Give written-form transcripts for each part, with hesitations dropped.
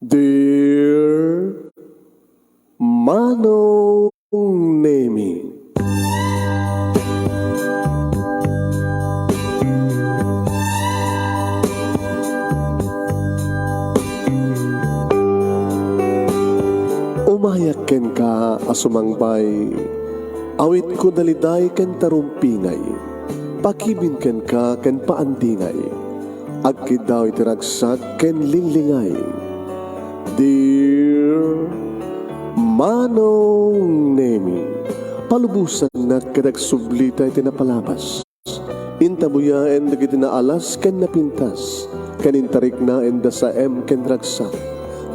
Dear Manong Nemi, umayak ken ka asumangbay, awit ko daliday ken tarumpingay, pakibin ken ka ken paandingay, agkid daw itiragsak ken linglingay. Dear Manong Nemi, palubusan na kadagsublita iti napalabas. Intabuyaen dagiti naalas ken napintas, kanintarik na enda sa ken ragsak,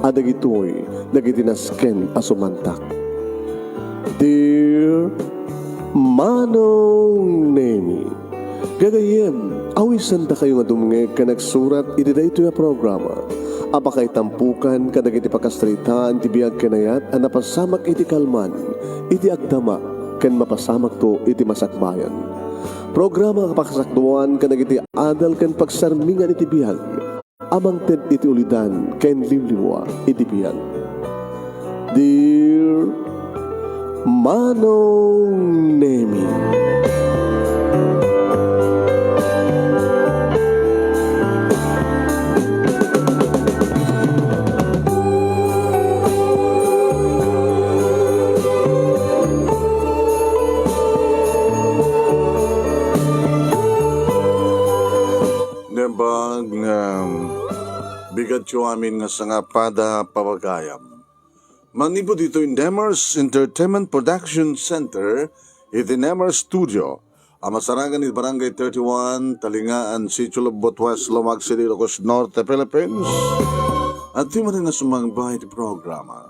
adagitoy dagiti nasken asumantak. Dear Manong Nemi, gagayem, awisan da kayo nga dumngeg ka nagsurat iti daytoy a programa. Apakay tampukan kadagiti pakastritaan ti biag kanayat a napasamak iti kalman, iti agdama, ken mapasamak to iti masakbayan. Programa kapakasakduan kadagiti adal ken pagsarmingan iti biag, amang ted iti ulidan ken limliwa iti biag. Dear Manong Nemi, Nebag bigat yo amin nga sangapada pawagayam. Manipo dito in Demers Entertainment Production Center, iti Demers Studio, amasarangan ni Barangay 31, Talingaan, Sitio Lobot West, Lomag City, Ilocos Norte, Philippines. At di mo rin na sumangbay iti programa.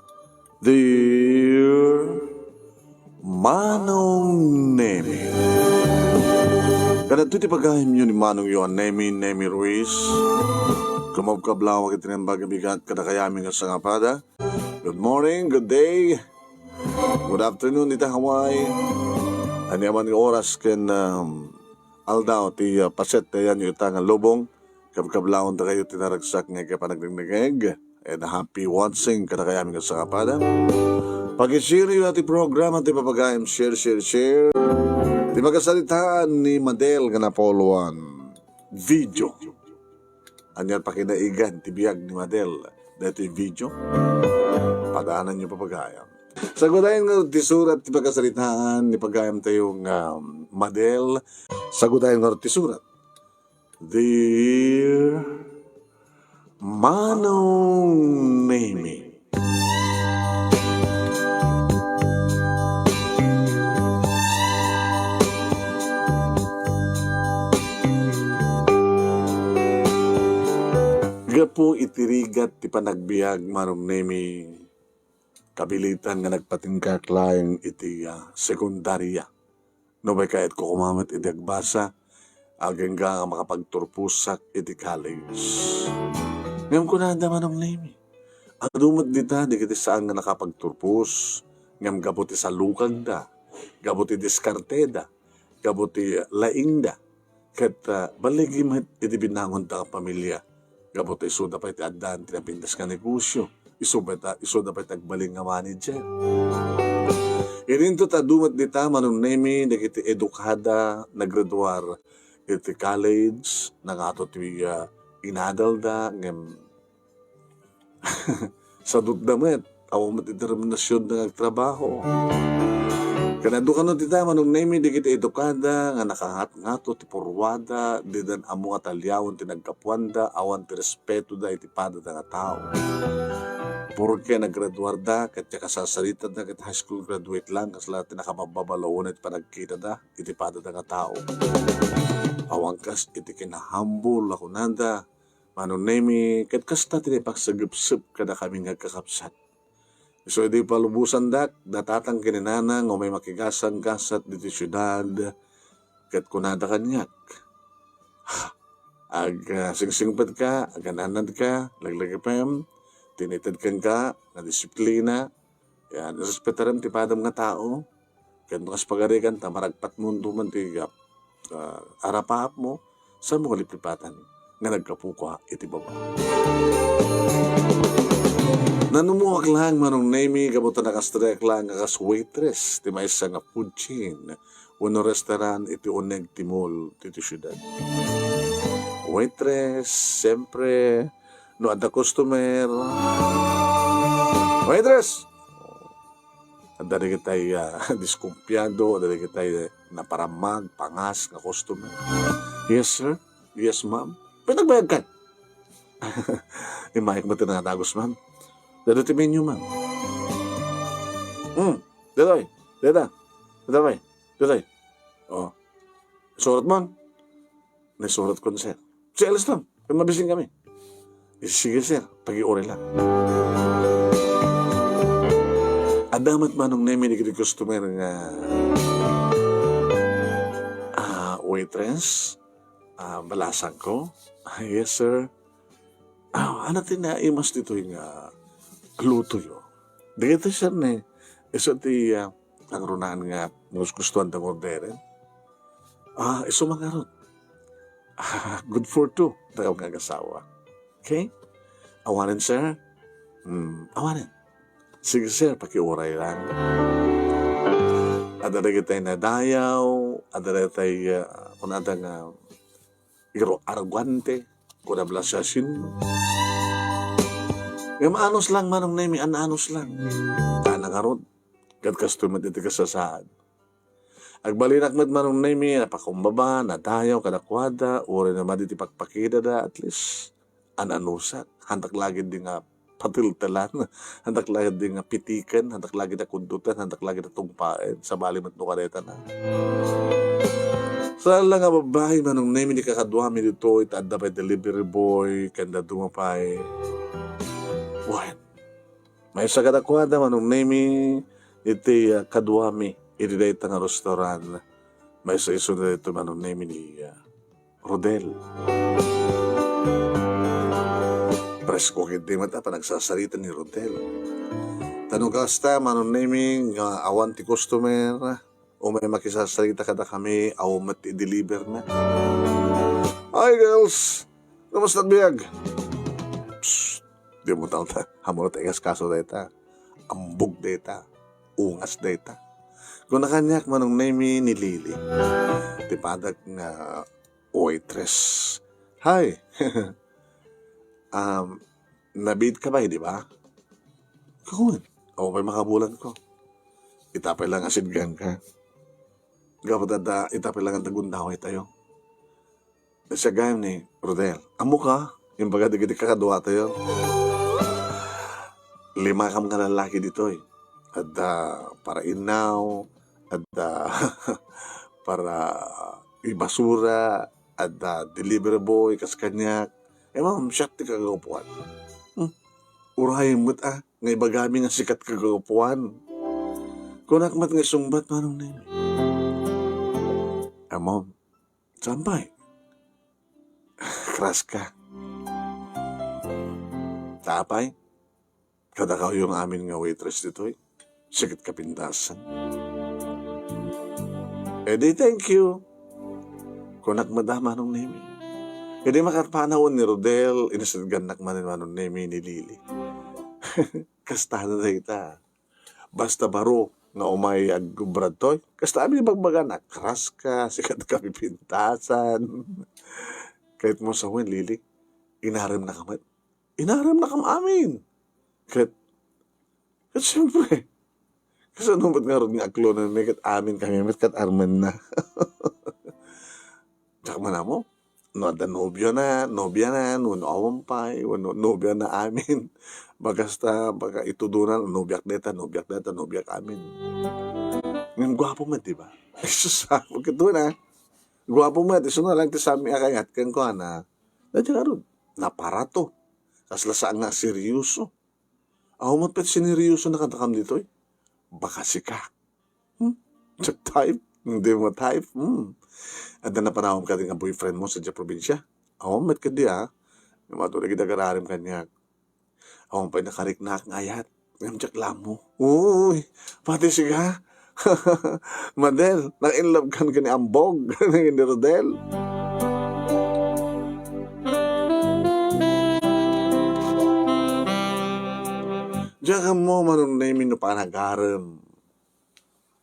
Dear Manong Nemi, kanat iti pagahim yun ni Manong yun, Nemi Ruiz. Kumabkablawag iti ng bagabigat kada kayaming nga sangapada. Good morning, good day, good afternoon, iti Hawaii. Anyaman nga oras ken aldaw ti paset yan yung itangan lubong. Kabkablawag na kayo tinaragsak nga kapanagdagdagag. And happy watching kada kayaming nga sangapada. Pag-share yun ati programa, ti papagayam, share. Di magkasalitaan ni Madel nga napoluan video. Anyat pakinaigan ti biyag ni Madel dito yung video. Padaanan niyo papagayam. Sagudayan nga ti surat ti pagkasalitaan ni pagayam tayong Madel. Sagudayan nga ti surat. Dear Manong Nemi, po itirigat ti panagbiag Manong Nemi, kabilitan nga nagpatingkak laing iti sekundarya. No may kahit ko kumamat iti agbasa, ageng nga makapagturpusak iti college. Ngayon ko nanda Manong Nemi, adumot dita, di kiti saan nga nakapagturpus, ngam gabuti sa lukag da, gabuti diskarteda, gabuti laing da, kat baligi iti binangon da pamilya. Gabot iso dapat adan tinapindas ka negosyo. Iso dapat agbaling nga manager. Ininto ta dumat dita Manong Nemi nagiti edukada nagraduar iti college nangato ti inadal da ngem sa duddamet awo mat determinasyon na nagtrabaho. Kanado ka no dita Manong Nemi digiti edukada nga nakahat-ngato ti purwada di dan amo nga talyawon ti nagkapuanda awan ti respeto da iti pada da nga tao. Porque nagraduar da ket kasasarita da ket high school graduate lang kasla ti nakamababalawon iti panagkita da iti pada da nga tao. Awang kas iti kinahambol ako nanda Manong Nemi ket kasta ti pagsagupsup kada kami nga kakapsat. So, di palubusan datatang kininana o may makigasang gasat dito syudad, kat kunada kanyak. Singsingpad ka, agananad ka, laglagipem, tinitid ka, na disiplina, yan, respetaran ti padam nga tao, kat nukas pagarikan, tamaragpat mundo man ti arapaap mo, saan mo kalipipatan nga nagkapuka iti baba. Nanumuwak lang manong name kabuta nakastrek lang akas waitress ti maisa nga food chain. Uno restaurant iti uneg timol ti syudad. Waitress, siyempre, no ada customer. Waitress! At dari kita'y diskumpiyado, dari kita'y naparamag, pangas nga customer. Yes, sir. Yes, ma'am. Pinagbayag ka. Imayag mo tinatagos, ma'am. Dado ti menu, ma'am. Datoy. Dada. Datoy. Datoy. Oh. Surat mo. Nasurat ko na, sir. Si alas lang. Kung mabising kami. Sige, sir. Pag-iore lang. Adamat manong nemi ni customer nga waitress. Balasan ko. Yes, sir. Ano tinaimas dito yung luto yo. Dito siya ne. Iso ti ang runaan nga gustuhan ng orderin. Iso mga ron. Good for two. Tawag nga kasawa. Okay? Awanin, sir? Awanin. Sige, sir. Pakiuray lang. Adara kita'y nadayaw. Adara kita'y kung adang aragwante. Kung nablasyasin. Yung maanos lang, manong nemi, ananos lang. Kanangarod. Kadkastumat iti kasasaan. Agbalinak med manong nemi, napakumbaba, nadayaw, kadakwada, uri naman iti pagpakida da, at least, ananusak. Hantak lagi din nga patiltalan, hantak lagi din nga pitikan, hantak lagi na kundutan, hantak lagi na tungpain, sa balimat no kareta na. Saan lang nga babae manong nemi, di kakadwami dito, itanda pa delivery boy, kanda dumapay. Buwan. May sa kadakwada manong nemi, iti kadwami, iti dayta nga restaurant. May sa iso na dito manong nemi ni Rodel. Presko hindi mata pa nagsasalita ni Rodel. Tanong ka kasta, manong nemi, awan ti customer, o may makisasalita kada kami, aw mati-deliver na. Hi girls! Kamusta biyag? Psst! Di mo taon ta. Hamon na tayo kaso data. Ambog data. Ungas data. Kung nakanyak manong nemi ni Lily. Tipadag nga waitress. Hi! Nabid ka ba, di ba? Kakun. Ako pa'y makabulan ko. Itapay lang asidgan ka. Gapatada, itapay lang ang tagundaway tayo. Sa gayam ni Rodel. Amo ka? Yung pagkadigidi kakadwa tayo. 5 kam nga lalaki dito eh. At para inaw, at para ibasura, at delivery boy, kaskanyak. Ma'am, siya ti kagapuan. Urahin mo't nga ibagami nga sikat kagapuan. Kunakmat nga sumbat manong nemi. Ma'am, sampay. Kras ka. Tapay. Kada ka yung amin nga waitress dito eh. Sikat kapintasan. Di thank you. Kunak madama nung nemi. Di makarpanawon ni Rodel, inasadganak man nung nemi ni Lily. Kasta na dita. Basta baro nga umay aggubrad toy. Kasta amin bagbagan, kras ka, sikat kapintasan. Kahit mo sa huwin, Lily, inaram na kamat. Inaram na kam amin. Kahit siyempre, kasi ano ba't nga rin nga aklo na may kat amin kami, may kat arman na. Tsaka man mo, no ada nobya na, no awampay, no nobya na amin. Bagasta, baga itudunan, nobyak deta, nobyak amin. Ngayon, gwapo man, diba? Ay, susabog ka doon, ha? Gwapo man, iso na lang, tisami akayat, kan ko, na, nadya ka rin, naparato. Kasla saan nga seryoso. Ako mo't pet sineryoso na katakam dito eh. Baka sika. Check type. Hindi mo type. At na napanahon ka din ang boyfriend mo sa dya probinsya. Ako mo't ka di Matulog kita kararim kanya. Ako pa'y nakarik na akong ayat. Ngayon check lang mo. Uy, pati siga. Madel, nang-inlove kan ka ni Ambog. Ni Rodel. Diyan ka mo manong namin no panagaram.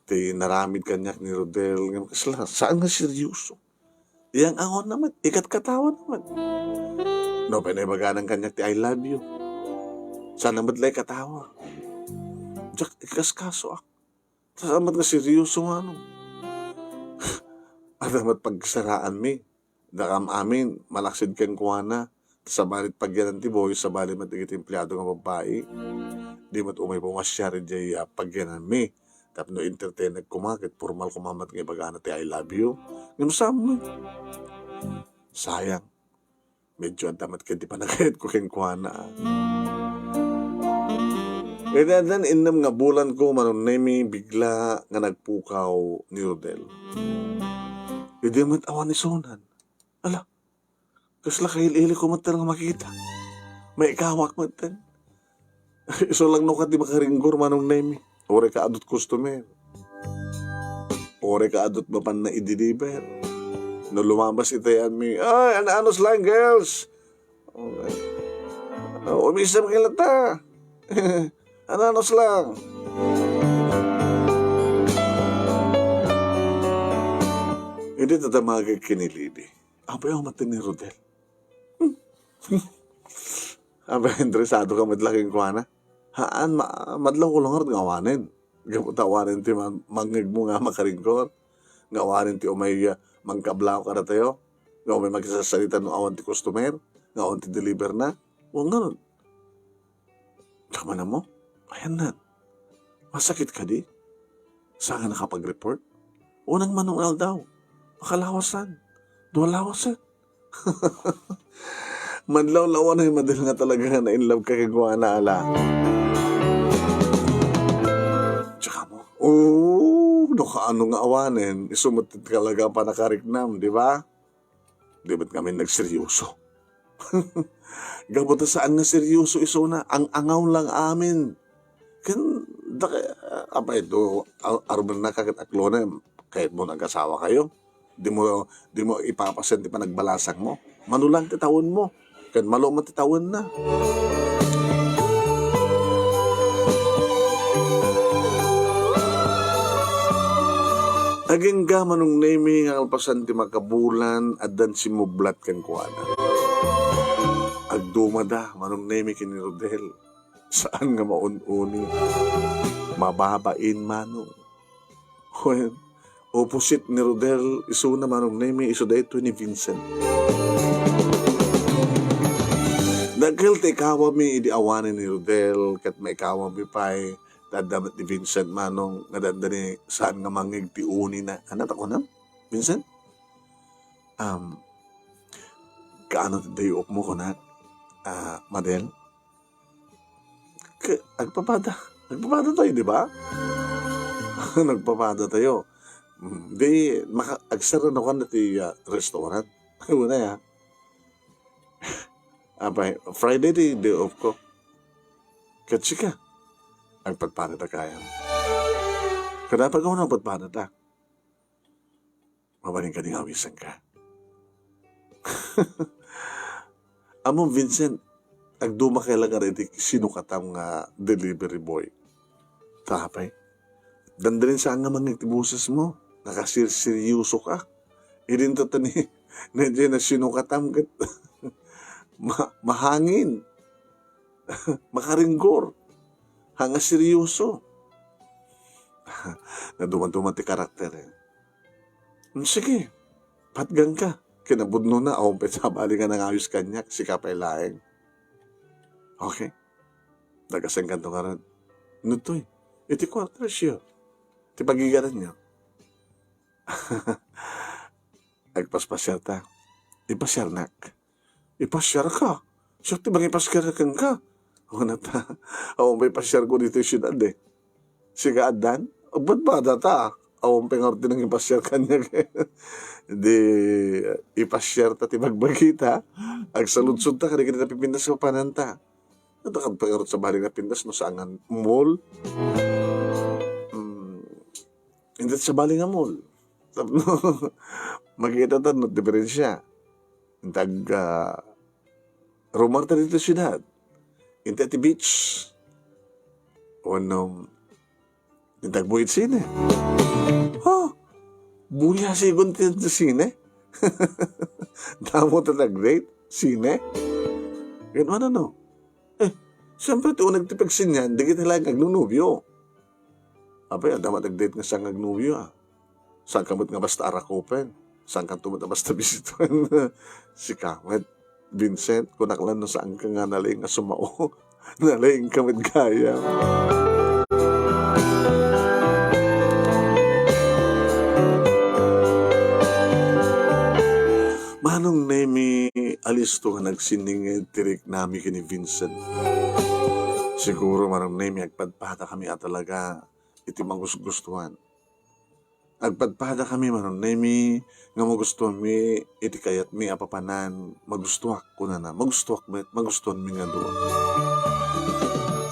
Ti naramid kanyak ni Rodel. Ngam kasla, saan nga seryoso? Iyang angon naman, ikat katawa naman. No, pinaibaganang kanyak ti I love you. Saan naman lay katawa? Diyak, ikaskaso ako. Saan nga seryoso nga no? At amat pagsaraan mi. Nakam amin, malaksid kang kuwana. Sa balit pagyanan ti boy, sa balit matigit empleyado nga babae. Di mat umay pumasya rin jay pagyanan mi. Tapos no entertain nagkumakit, formal kumamat nga ibagana ti I love you. Ngam mo. Sayang. Medyo antamat ka di pa nakayat ko keng kuwana. E dan inam nga bulan ko manon nemi bigla nga nagpukaw ni Rodel. E di mat awan ni Sonan. Ala, kasla kahil-ili ko matan nga makita. May ikawak matan. Iso lang no ka di makaringgor manong nemi. Ore ka adot customer. Ore ka adot mapan na i-deliver. No lumabas itayan mi, ay, anos lang, girls. Okay. Umisam kilata. Anos lang. Hindi tatamagay kinilidi. Abay ako matin ni Rodel. Abay, interesado ka madlaking kuwana. Haan, madlaw ko lang nga awanin. Gaputawanin ti mangig mo nga makaringkor. Nga awanin ti umay mangkablaw ka na tayo. Nga umay magsasalita ng awan ti customer. Nga awan ti deliver na. Huwag nga nun. Tsaka na mo. Ayan na. Masakit ka di? Saan ka nakapag-report? Unang manual daw. Makalawasan. Duwalawasan. Madlaw-lawan ay madil nga talaga na in love ka kagawa na ala. Tsaka mo, no kaano nga awanin, isumutit talaga pa nakariknam, di ba? Di ba't kami nagseryoso? Gabot saan nga seryoso iso na, ang angaw lang amin. Apa ito, arman na kakit-aklo na, kahit mo nag-asawa kayo, di mo ipapasen, di pa nagbalasang mo. Manulang titawon mo. Kan malo matitawon na. Aging gamanong nemi nga alpasan ti makabulan at dan simublat kan kuana. Agdumada manong nemi kini Rodel. Saan nga maununi? Mababain manong. When opposite ni Rodel, iso na manong nemi, iso dahito ni Vincent. Dagil te ikawa mi idi awanin ni Rodel, kat may ikawa mi pa'y dadamat ni Vincent manong nadandani saan nga mangig ti uni na. Anat ako na, Vincent? Kaano dayo mo ko na, Madel? Agpapada tayo, di ba? Nagpapada tayo. Di, agsara na ko na ti restaurant. Una ya. Abay, Friday di day off ko. Katsi ka. Agpagpada ta kaya. Kadapag ako na pagpada ta. Mabaling ka ding awisan ka. Among Vincent, agduma kailang ka rin sinukatang delivery boy. Tapay. Dandalin saan nga mangitibuses mo. Nakasiryoso ka. Idinto ta ni Nedje na sinukatam kat mahangin. Makaringgor. Hanga seryoso. Naduman-duman ti karakter eh. Sige, patgang ka. Kinabudno na, pet sa bali nga nangayos kanyak, si kapay laeng. Okay. Nagasang kanto ka rin. Nutoy, iti quarter siya. Ti pagigaran niya. Agpaspasyar ta. Ipasyar nak. Ipasyar ka. Siya ti bang ipasyar ka. Una ta. May pasyar ko dito yung syudad eh. Siga adan. Ba't ba data? Pengar din ang ipasyar kanya. Di ipasyar ta ti magbagita. Agsaludsud ta kaya kita pipindas sa pananta. Ito kang pengar sa baling na pindas no sa angan mall. Hindi sa baling nga mall. Magkita ta no diferensya. Intag rumar ta dito syudad. Inte ti beach. Unong, nitagbuhit sine. Oh, buya sigon tin sa sine. Damo ta nag-date, sine. Gano'n ano? Siyempre ito, nagtipag sinyan, di kita lang agnunubyo. Abay, dama nag-date nga siyang agnubyo Saan kamot nga basta arakupen? Saan ka tumot nga basta bisituan? Si Kamet, Vincent, kunaklan no saan ka nga naling nga sumao. Naling kamot gaya. Manong nemi alisto nga nagsiningid tirik nami kini Vincent. Siguro manong nemi agpadpada kami at talaga iti magustuhan. Agpadpada kami manong nemi nga magustuhan mi iti kayat mi apapanan magustuhak ko na magustuhak met magustuhan mi nga doon.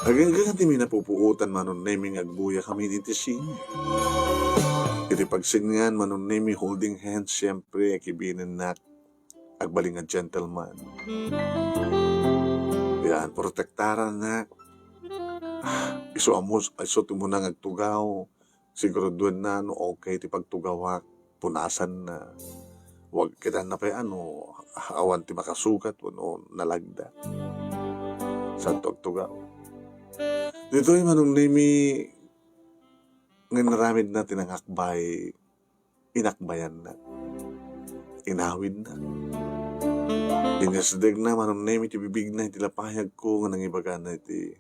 Agad ti mi napupuutan manong nemi nga agbuya kami iti sini. Iti pagsingan manong nemi holding hands siyempre kibinin na agbaling nga gentleman. Yan, protektaran na. Iso tumunang agtugaw. Siguro doon na, no, okay, ti pagtugawak, punasan na. Huwag kita na pa awan ti makasukat, no, nalagda. Santo agtugaw. Dito yung manong nimi, ngayon naramid na tinangakbay, inakbayan na. Inawid na. Inasdag na, manong nemi, ti bibig na, iti lapahag ko, nga nangibaga na iti,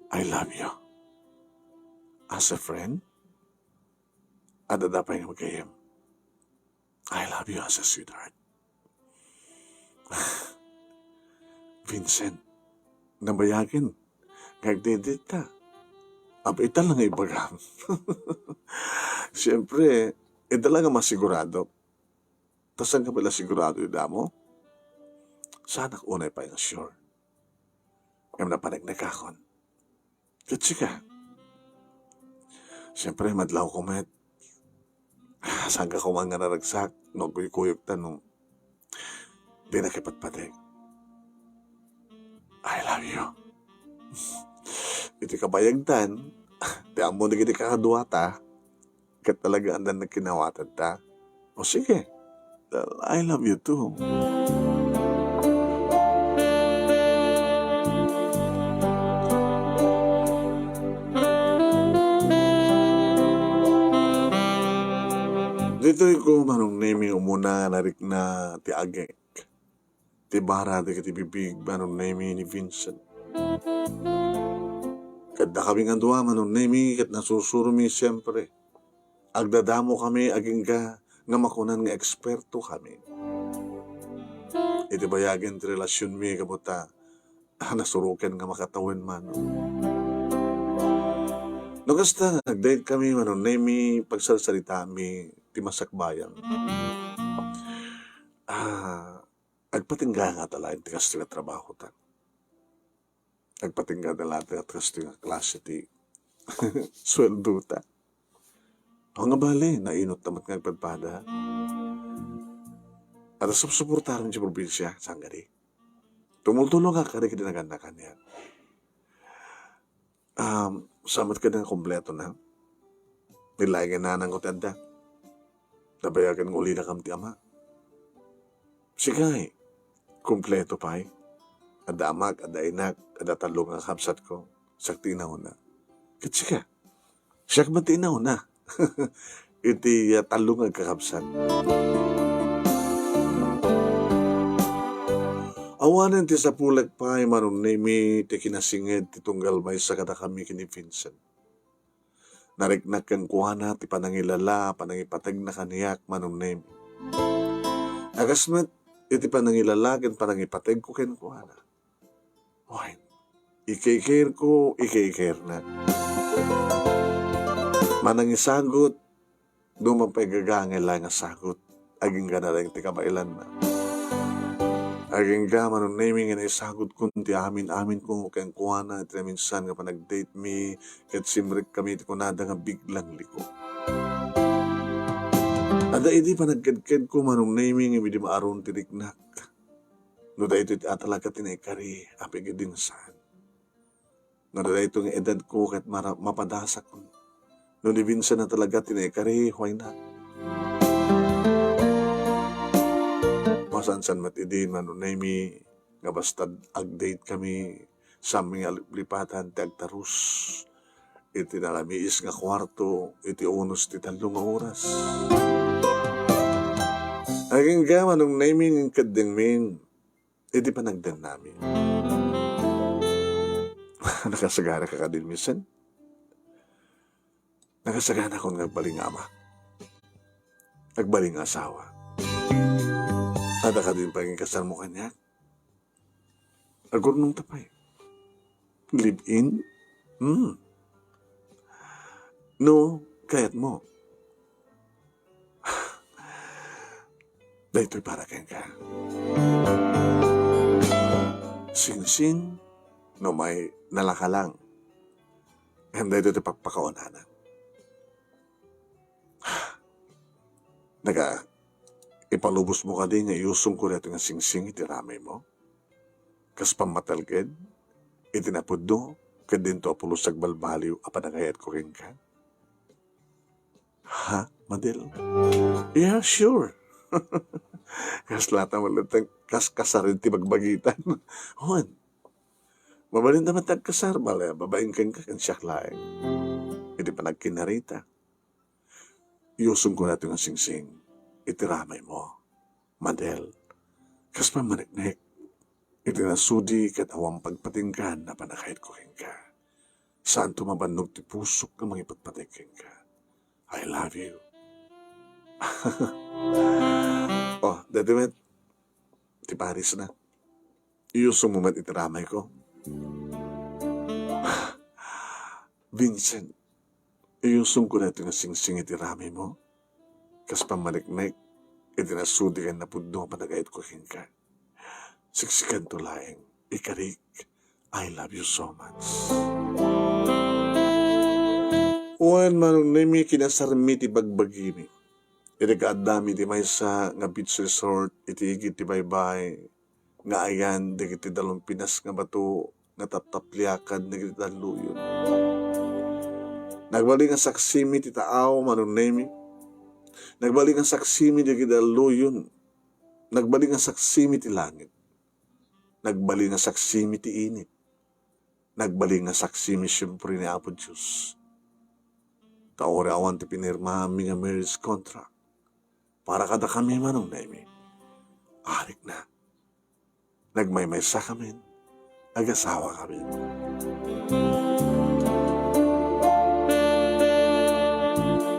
I love you. As a friend, adadapay nga magkayam. I love you as a sweetheart. Vincent, nabayagin, kagdidit ta. Apitan lang ibagam. Siyempre, talaga masigurado. Tasan ka pala sigurado yung damo? Sana unay pa yung sure. Ngayon na panagnagakon. Katsi ka. Siyempre, madlaw ko met. Saan ka kumang nga naragsak? No, kuyuk tanong. Di nakipatpatig. I love you. Iti kabayagtan, di amo na gini kakaduata, kat talaga andan na kinawatan ta. O sige, I love you too. Dito ko manong naming umuna narik na ti agek. Ti bara di kati bibig manong naming ni Vincent. Kada kami nga duwa manong naming kat nasusurumi siyempre. Agdadamo kami aging ka nga makunan nga eksperto kami. Iti bayagin ti relasyon mi kabuta nasuruken nga makatawin man. No kasta nag-date kami manong naming pagsalsalita mi ti masakbayan. Agpatingga nga tala iti kasto nga trabaho ta. Agpatingga tala iti kasto nga klase ti sweldo ta. O nga bali, nainot naman nga agpadpada. At suportaran si probinsya, sanggari. Tumultulo nga kari kinaganakan niya. Samot ka na kompleto na. Nilay nga nanang ko tanda. Nabayagan ng uli na kam ti ama. Sigay, kompleto pa Ada amak, ada inak, ada talong ang kapsat ko. Sakti na una. Kasi ka, siyak ba ti na una? Iti talong ang kakapsat. Awanan ti sa pulag pa manong nemi ti kinasinged ti tunggal may sa kada kami kini Vincent. Nariknak kang kuhana ti panangilala, panangipatag na kaniyak manong nemi. Agasmat, iti panangilala ken panangipatag ko ken kuhana. Why? Ikikir ko, ikikir na. Manangisagot, dumapay gagangil lang nga sagot. Aging gana rin ti kabailan na. Aging ga manong naming nga isagot kundi amin ko kayang kuhana at minsan nga pa nag-date me kat simrik kami iti kunada nga biglang liko. Ada iti pa nagkadkad ko manong naming nga di maaron tiriknak. No da ito talaga tinaykari apig idinsan. Nga na itong edad ko kahit mapadasak ko. Noon ni Vincent na talaga tinekari, why not? Masansan matidin, manunaymi, nga basta ag-date kami sa aming lipatan, ti agtarus. Iti nalamiis nga kwarto, iti unos ti 3 nga oras. Aging gama nung naming kadingmin, iti panagdan namin. Nakasagana ka din minsan? Nakasagana akong nagbaling ama. Nagbaling asawa. Ada ka din paging kasal mo kanya? Agor nung tapay. Live-in? No, kayat mo. Dahito'y para kayang ka. Sin-sin, no may nalakalang. And dahito'y pagpakaonanan. Ipalubos mo ka din, iusong ko rito nga sing-sing itiramay mo. Kas pamatalged, itinapuddo, kadin to apulos sagbalbaliw, apanagayat ko rin ka. Ha, Madel? Yeah, sure. Kas lata malatang kasarin ti magbagitan. Hon, mabalin naman tagkasar, babaeng kang siyak laeng. Hindi pa nagkinarita. Iusong ko natin ang sing-sing. Itiramay mo, Madel. Kas pamaniknik. Itinasudi kat awang pagpatinggan na panakahit ko rin ka. Saan tumabanog ti pusok na mga ipagpatinggan ka. I love you. Oh, dati met, ti Paris na. Iusong mo man itiramay ko. Vincent, iusong ko na ito nga sing-sing itiramay mo. Kas pamaniknik, itinasudi ka na pudno panagahit ko rin ka. Siksikan to laeng, ikarik, I love you so much. Uwan manong nami kinasarmi ti bagbagimi. Iti kaadami ti maysa nga beach resort, iti igit ti baybay, nga ayan, di kiti 2 pinas nga bato, nga taptapliakad, di kiti daluyon. Nagbalik ang saksimi ti taaw, manong nami. Nagbalik ang saksimi di kiti daluyon. Nagbalik ang saksimi ti langit. Nagbali nga saksimi ti init. Nagbali nga saksimi siyempre ni Apo Diyos. Taore awan ti pinirma nga marriage contract. Para kada kami manong naimi. Arik na. Nagmaymaysa kami. Ag-asawa kami.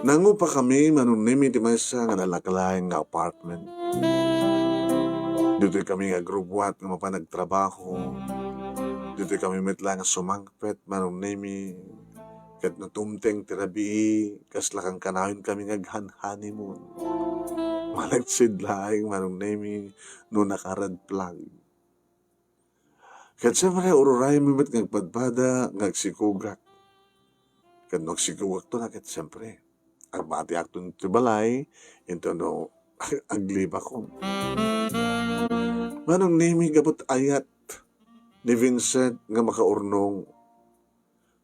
Nangupa kami manong naimi ti maysa nga nalakalayan nga apartment. Dito kami nga grubuat nga mapanagtrabaho. Dito kami mitla nga sumangpet, manong nemi. Kat natumteng tirabi, kas lakang kanawin kami nga honeymoon. Malagsid laing manong nemi, no nakarad plug. Kat siyempre, ururay mimit ng padpada, ngagsikugak. Kat nagsikugak to na, kat siyempre, ang mati akto nito balay, ito no, agliba ko. Manong nemi gabot ayat ni Vincent nga makaurnong.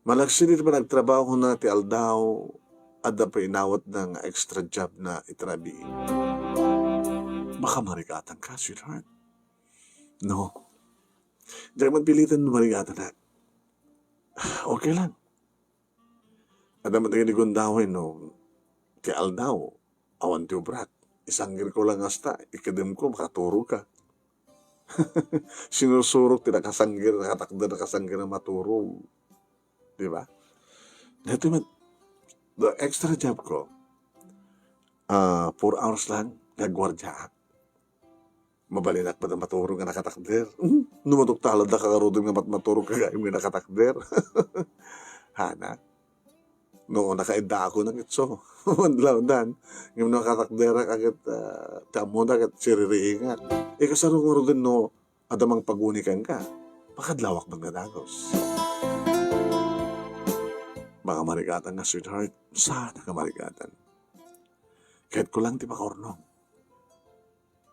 Malagsin ito pa nagtrabaho na ti Aldao at na pa inawat ng extra job na itrabi. Baka marigatan ka, sweetheart. No. Diyan magpilitan na marigatan na. Okay lang. At naman tayo ni Gundawin, no, ti Aldao, awan ti ubrat. Isanggir ko lang hasta, ikadim ko, makaturo ka. Sinusurok, tinakasanggir, nakatakda, nakasanggir na maturog. Di ba? Ito man, the extra job ko, 4 hours lang, nagwardya. Mabalinak pa na maturog nga nakatakder. Numatok talad na kakarudin nga maturog kagayong nga nakatakder. Hana? Noon, nakaida ako ng itso. Manlaudan. Ngayon nakatakdera agad tamo na agad siririingat. Kasaro mo rin no, adamang pagunikan ka. Makadlawak magdadagos. Baka marigatan nga, sweetheart. Sana ka marigatan. Kahit ko lang ti makaurnong.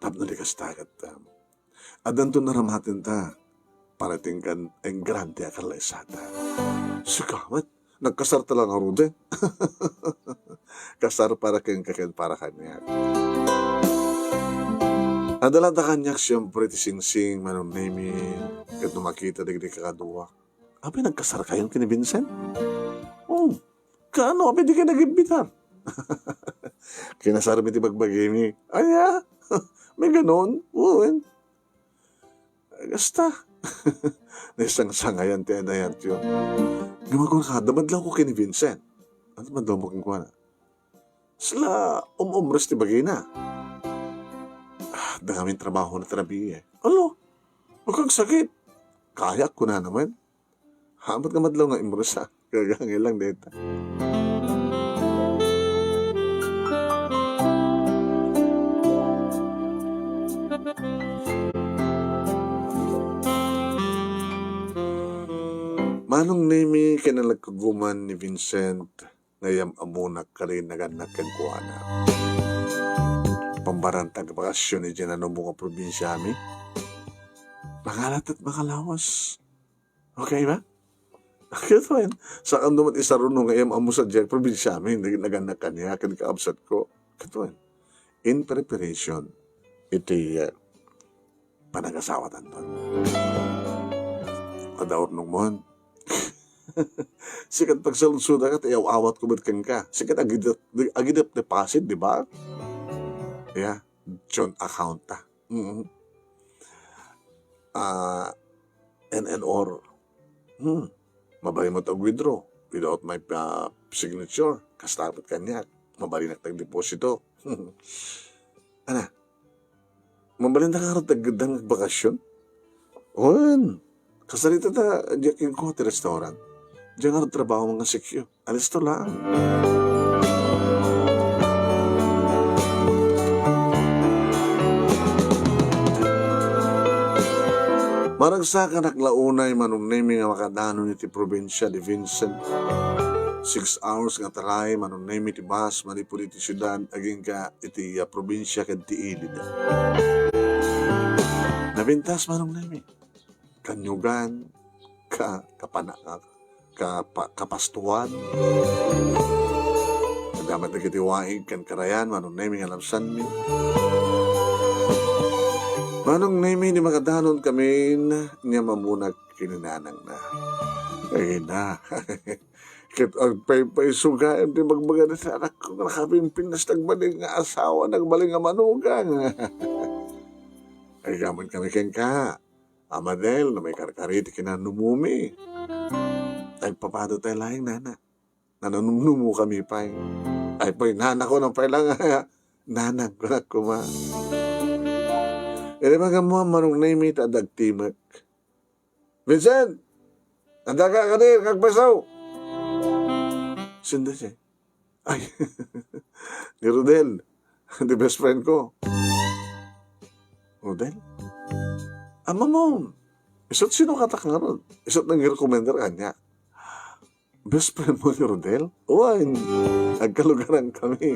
Tapno di kastagat. Adan to naramatin ta. Parating kan ang grande akalaysata. Sikamat. Nagkasar talang nga Rude. Kasar para kakin para kanya. Adala da kanyak siyempre ti singsing manunimi kat makita digdi kakaduwa. Abi nagkasar kayon kini Vincent? Oh, kaano abi di ka nagimbitar? Kinasar mi ti bagbagimi. Aya, may ganon. Uwin. Gasta. Nisang sangayan ti adayan tiyo. Gumagawin ka, damadlaw ko kini Vincent. Ano damadlaw mo kong kuwana? Sila umres ti bagay na. Daming trabaho na terapi eh. Alo, huwag sakit. Kaya ko na naman. Hamat ka madlaw nga imres ha. Gagangin lang deta. Manong nimi kinalagkaguman ni Vincent ngayam amunak ka rin naganak kagkuana. Pambarantag bakasyon ni Janano mga probinsya mi. Mangalat at makalawas. Okay ba? Kaya yan. Sa kang dumat isa rin nung ngayam amu sa Jack probinsya mi, naganak ka niya, kanikaabsat ko. Kaya yan. In preparation, iti panagasawa tanton. Adaor nung mon. Sikat pagsalunsuda ka, ayaw-awat ko ba't ka. Sikat agidap deposit, di ba? Yeah, John account ta. NNR. Mabali mo tag withdraw without my signature. Kastapat kanya. Mabali na tag deposito. Ana, mabali na ka tagdang bakasyon? On. Kasarita ta, diyak yung ko ti restaurant. Diyan nga trabaho mga sikyo. Alis to lang. Marag sa kanakalaunay manunay nga makadano ni ti probinsya di Vincent. 6 hours nga taray manunay ti bus manipuli ti syudad aging ka iti probinsya kan ti ilid. Nabintas manunay mi. Kanyugan, kapastuan. Dapat na kitiwaig kan karayan manunay mi nga lapsan mi. Manong nemi ni makadanon kami niya mamunag kininanang na. Ay na. Kit ang pay sugaan di magbaga na sa anak ko nakapimpinas nagbaling nga asawa nagbaling nga manugang. Ay gaman kami ken ka. Amadel na may karkariti kinanumumi. Ay papado tayo lahing nana. Nananumumu kami pa. Ay pa'y nana ko nang pailang nanang ko na kuma. Kaya mga mo manong naimit adag timak. Vincent! Adaga ka din, kagpasaw! Sinda siya. Ay, ni Rodel. The best friend ko. Rodel? Ama mo. Isot sino katak nga ron? Isot nang i-recommender ka niya. Best friend mo ni Rodel? Uy, nagkalugaran kami.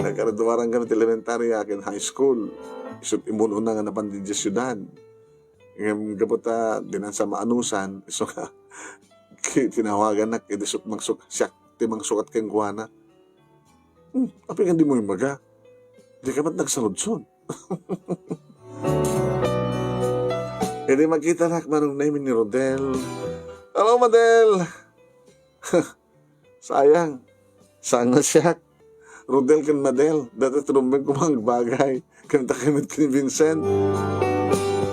Nagkaraduwaran kami elementary akin high school. Isot imuno na nga napandin sa syudad. Ngayon kaputa, dinan sa maanusan, iso ka, tinawagan na, idisot siyak, timang sukat kang guwana. Api nga di mo yung maga. Di ka ba't nagsaludson? Hindi magkita na manong namin ni Rodel. Hello, Madel! Sayang. Saan na siya? Rodel kan Madel. Dati trumbeng kumang bagay. Kanta kamit ni Vincent.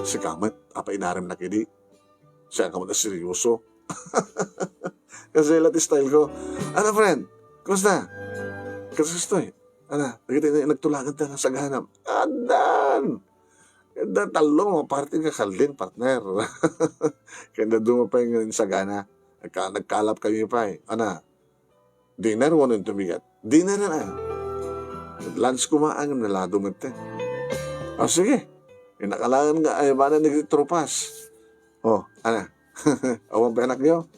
Si Kamat, apa inarim na kidi. Siya kamot na seryoso. Kasi lati style ko. Ano, friend? Kumusta? Kasi gusto eh. Ano, nagtulagan tayo sa ganam. Adan! Kanda talong, party ka kalding, partner. Kanda dumapay nga sa gana. Nagkalap kami pa eh. Ano? Dinner, wala yung tumigat. Dinner na na. Lunch kumaang, nalado mo ito. O sige. Nakalangan nga, ay ba na nagtrupas? O, ano? Awang pa anak niyo?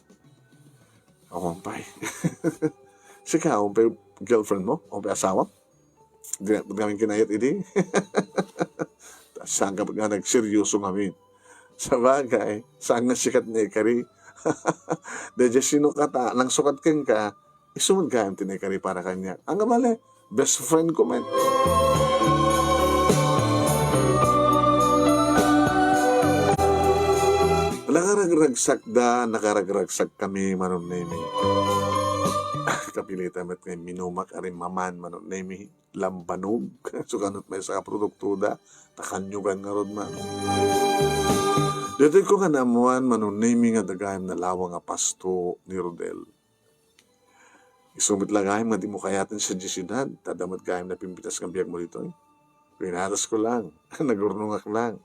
Awang pa eh. Sige, awang pa girlfriend mo? Awang pa asawa? Di namin kinayat ini. Saan ka nga nagseryoso kami? Sa bagay, saan nga sikat na ikari? Dahil sino ka ta, nang sukat kang ka, isumad ka ang tinay para kanya. Ang mali, best friend ko man. Nakaragragsak kami manon nemi. Kapilitan met ngay minumak arin maman manon nemi lambanog. Sukanot may sa produkto da, takanyugan nga rod man. Dito ko nga namuan manon nemi nga dagayam na lawang nga pasto ni Rodel. Isumit lang ayam nga di mo kayatin sa syudad, tadamat kayam na pimpitas ng biyag mo dito. Pinaras ko lang, nagurnungak lang.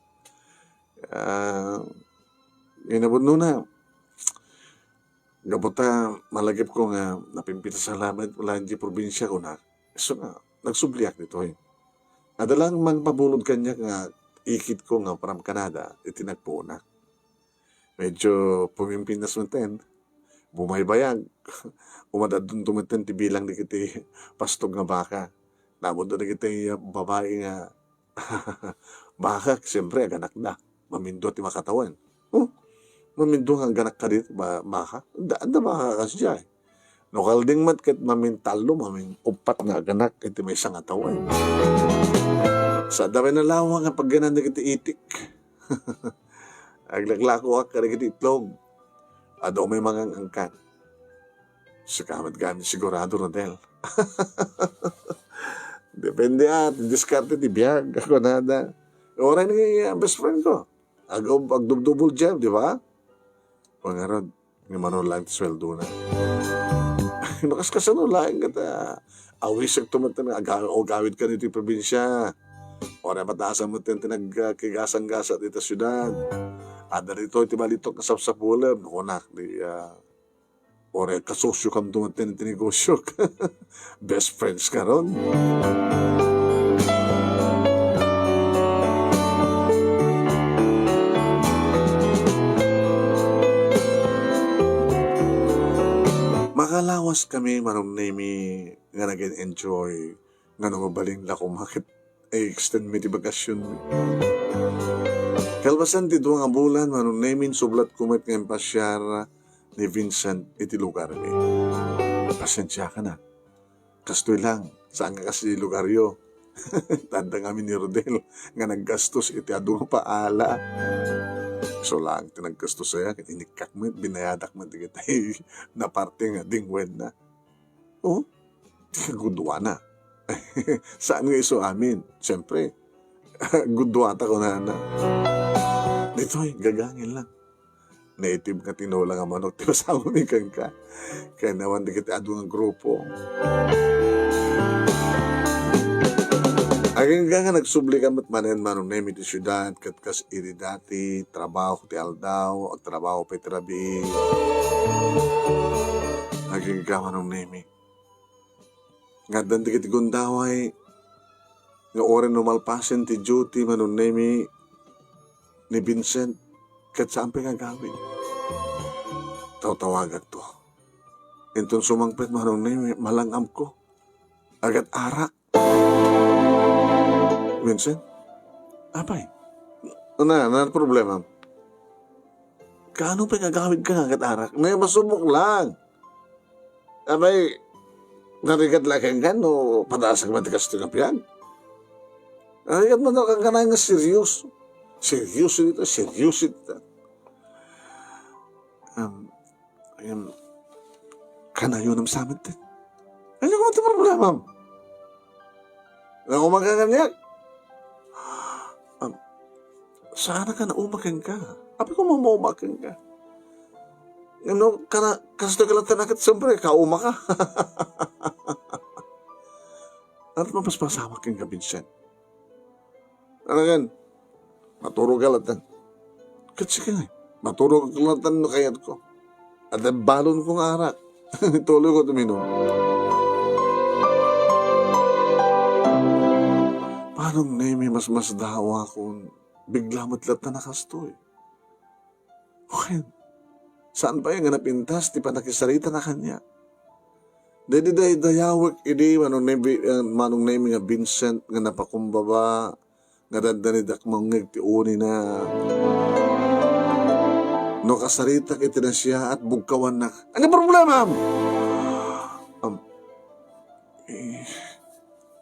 Inabot na. Gabota, malagip ko nga napimpitas sa lamat wala di probinsya ko na. So nga, nagsubliak dito eh. Adalang mang pabulod kanya nga ikit ko nga from Canada, itinagpo na. Medyo pumimpinas mo ten, bumaybayag. Umadad dun tumiten ti bilang di kiti pastog nga baka. Nabot na kiti babae nga baka, siyempre aganak na. Mamindo ti makatawan. Mamindo nga ganak ka dito, baka. Daan na baka kasi dyan. No kalding mat kat mamintalo, upat nga ganak, iti may isang atawan. Sa dami na lawang nga pag ganan na kiti itik. Aglaglako ak kari kiti itlog. Ado may mga angkan. Sa kamat gamit sigurado, Rodel. Depende diskarte ti biyag. Ako nada. Oray na best friend ko. Agdubdubol jam, di ba? Pangarod, nga manon lang ti sweldo na. Nakaskasano lang kata. Awisag tumatan o gawid ka nito yung probinsya. Oray mataasan mo tinagkigasang-gasa dito syudad. Ada rito iti balitok na sapsapulan. Kunak, di oray kasosyo kam tumatan iti negosyo. Best friends ka ron. Makalawas kami manong nemi nga nag-enjoy nga namabaling la kumakit extend mi ti bakasyon. Kalbasan ti duwa nga bulan manong nemi sublat kumit nga pasyar ni Vincent iti lugar mi. Pasensya ka na. Kastoy lang, saan nga kasi lugar yo? Tanda kami ni Rodel nga naggastos iti adu paala. So lang, tinaggastos saya, inikak mo, binayadak mo, di kita na parte nga, dingwen na. Oh, gudwa na. Saan nga iso amin? Siyempre, gudwata ko na. Dito gagangin lang. Native nga tinola nga manok, tinasama mi kang ka. Kaya naman di kita adu nga grupo. Aging nga nagsubli kamat manen manong nemi ti syudad, katkas iri dati, trabaho ti aldaw, at trabaho pa tirabi. Aging nga manong nemi. Nga dan ti kiti gundaway, nga oren numalpasin ti duty manong nemi ni Vincent, kat saan pa nga gawin. Tawagag to. Intong sumangpit manong nemi, malangam ko. Agat arak. Vincent? Apay? Ano problema? Kaano pa gagawin ka agad arak? May masubok lang. Apay, narigat lang kang o padaasang matikas ito kapiyan? Narigat mo na kang kanay nga serious. Serious ito. Kanayo ng samin din. Ano ko ito problema? Ako magkakanyak. Sana ka na umaking ka. Api ko mamaumaking ka. Ano, kasi nagalatan agad, siyempre, kauma ka. Ano mapaspasama kang ka, Vincent? Ano yan? Maturo galatan. Kasi ka maturo galatan no kayat ko. At balon kong arak. Tuloy ko tuminom. Paano nemi mas dawa kung bigla matlat na nakastoy? Okay. Saan pa yung napintas? Di pa nakisarita na kanya. Dede dayawik idi manong nemi nga Vincent nga napakumbaba nga dadanidak mangig ti uni na No kasarita iti na siya at bugkawan na. Ano problema?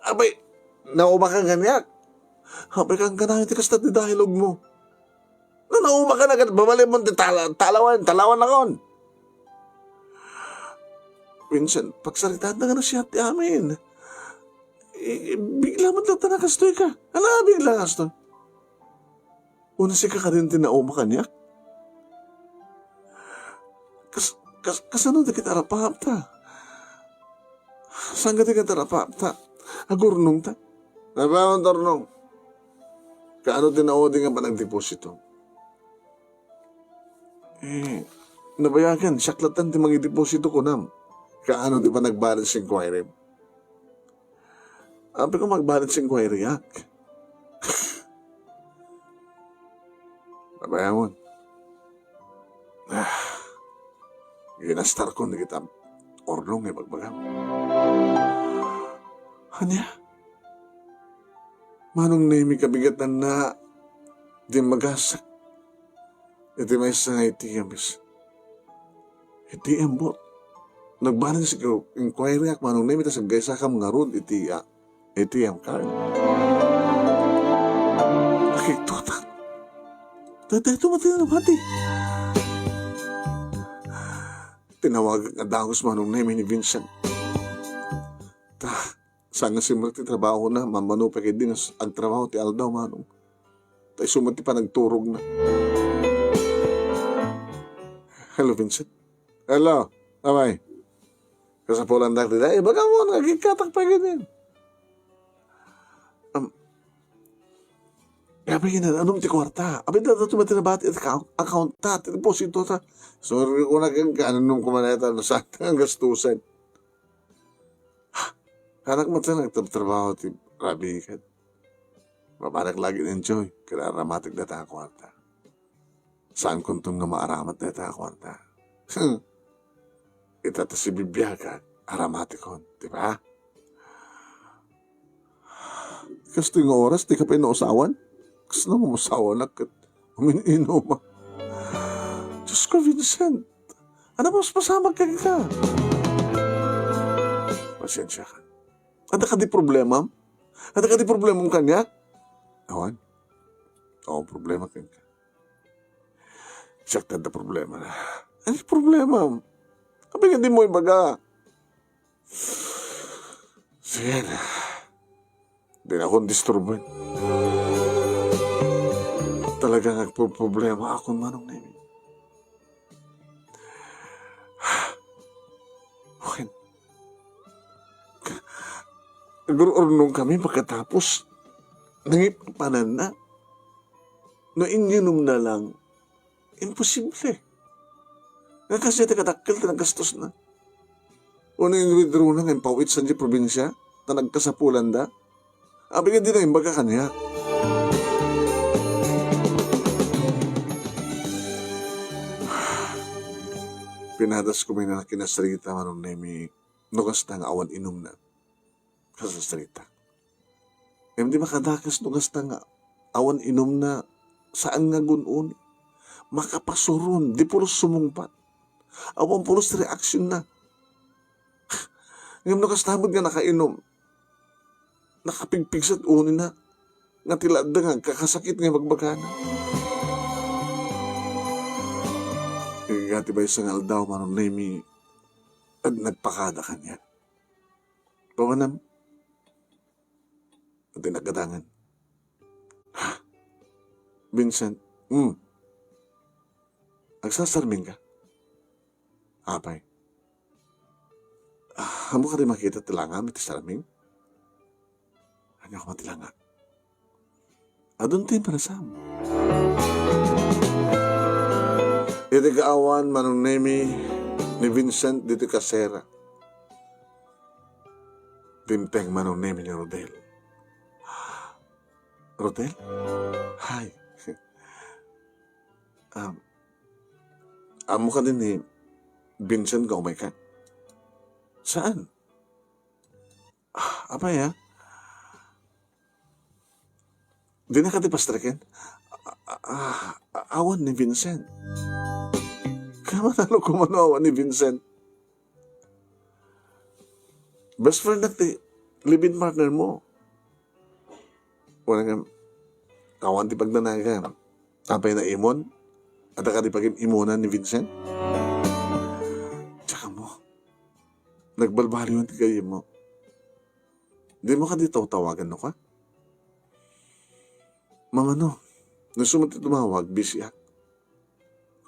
Abay, nauma kang ganyak. Abay kang ganahin ti kasta ti dialog mo. Nauma ka na ganyan. Babali mo ti talawan na kon. Vincent, pagsalitaan na nga siya ti amin. Bigla mo lang tanakastoy ka. Ano bigla kastoy? Una si ka rin tinauma kanyak. Kasano di kita rapap ta? Saan ka di kita rapap ta? Agurnong ta? Nabawan tornong. Kaano tinaudi nga pa ng deposito? Nabayagan, saklatan ti mga deposito ko nam. Kaano di pa nag-balance inquiry? Api ko mag-balance inquiry yak. Nabayawan. Ginastar ko na kita orlong bagbagang. Hanya? Manong na imi kabigatan na di magasak. Iti may sa ATM is. ATM bot. Nagbalance ko inquiry ak manong na imi tas gaysa ka mga road iti ATM card. Nakiktutan. Ito matin na pati. Tinawag ang dangos manong na imi ni Vincent. Sanga simula ti trabaho na, mamano pa kayo din ang trabaho ti Aldaw, manong. Tayo sumati pa nagturog na. Hello, Vincent. Hello, amay. Kasapulan dak di baga mo, nagkikatak pa ganyan. Abay na, anong ti kwarta? Abay na, tumati na ba ti account ta, ti deposito ta. Sorry ko na anong kumaneta, no, saan ang gastusan. Anak mo ito nagtatrabaho ti Rabi kat. Mapanak lagi enjoy. Kaya aramatik na ta kwarta. Saan kung itong nga maaramat na ta kwarta? Ita si Bibya ka. Aramatik kon. Diba? Kasi yung oras, di ka pa inausawan? Kasi na mamasawan na kat. Umininom ma. Diyos ko, Vincent. Ano mas pasamag ka ka? Pasensya ka. Ada ka di problema? Ada ka di problema mong kanya? Awan? Oo, problema ka. Siyak na problema na. Ano problema? Kapag hindi mo ibaga. Sige na. Hindi na akong disturban. Talaga nagpo-problema ako manong nemi. Okay. Nag-urnong kami pagkatapos nangipanan na. No inyinom na lang. Imposible. Nga kasi takadakil, tinagastos na. Una yung withdraw na ngayon pawit sa probinsya na nagkasapulan da. Abigyan din na yung baga kanya. Pinadas ko may na kinasarita manong nemi nukas na nga awan inom na. Kasastrita. Hindi makadakas nugas na nga awan inom na saan nga gunon. Makapasuron, di pulos sumungpat. Awan pulos reaction na. Ngayon nugas tamad nga nakainom. Nakapigpig sa unin na. Nga tilad na nga, kakasakit nga magbagana. Igati ba isang aldaw manong nemi at nagpakada kanya. Pawanam. At nagkadangan. Vincent, agsasarming ka? Apay. Amo ka rin makita tilanga, may tisarming? Hanya ko matilanga. Adun tin para sa amo. Iti kaawan manong nemi ni Vincent dito kasera. Timpeng manong nemi ni Rodel. Rodel? Hi. Amo ka din ni Vincent Gaumay ka? Saan? Apa ya? Di na ka di pastrakin? Awan ni Vincent. Kamanalo ko man awan ni Vincent. Best friend na ti, live-in partner mo. Wala nga, awan ti pagnanaga. Tapay na imon, at ka di pagin imunan ni Vincent. Tsaka mo, nagbalbaliwan ti kayo mo. Di mo ka dito tawagan no ka? Mama no, nasumat tumawag, busy ako.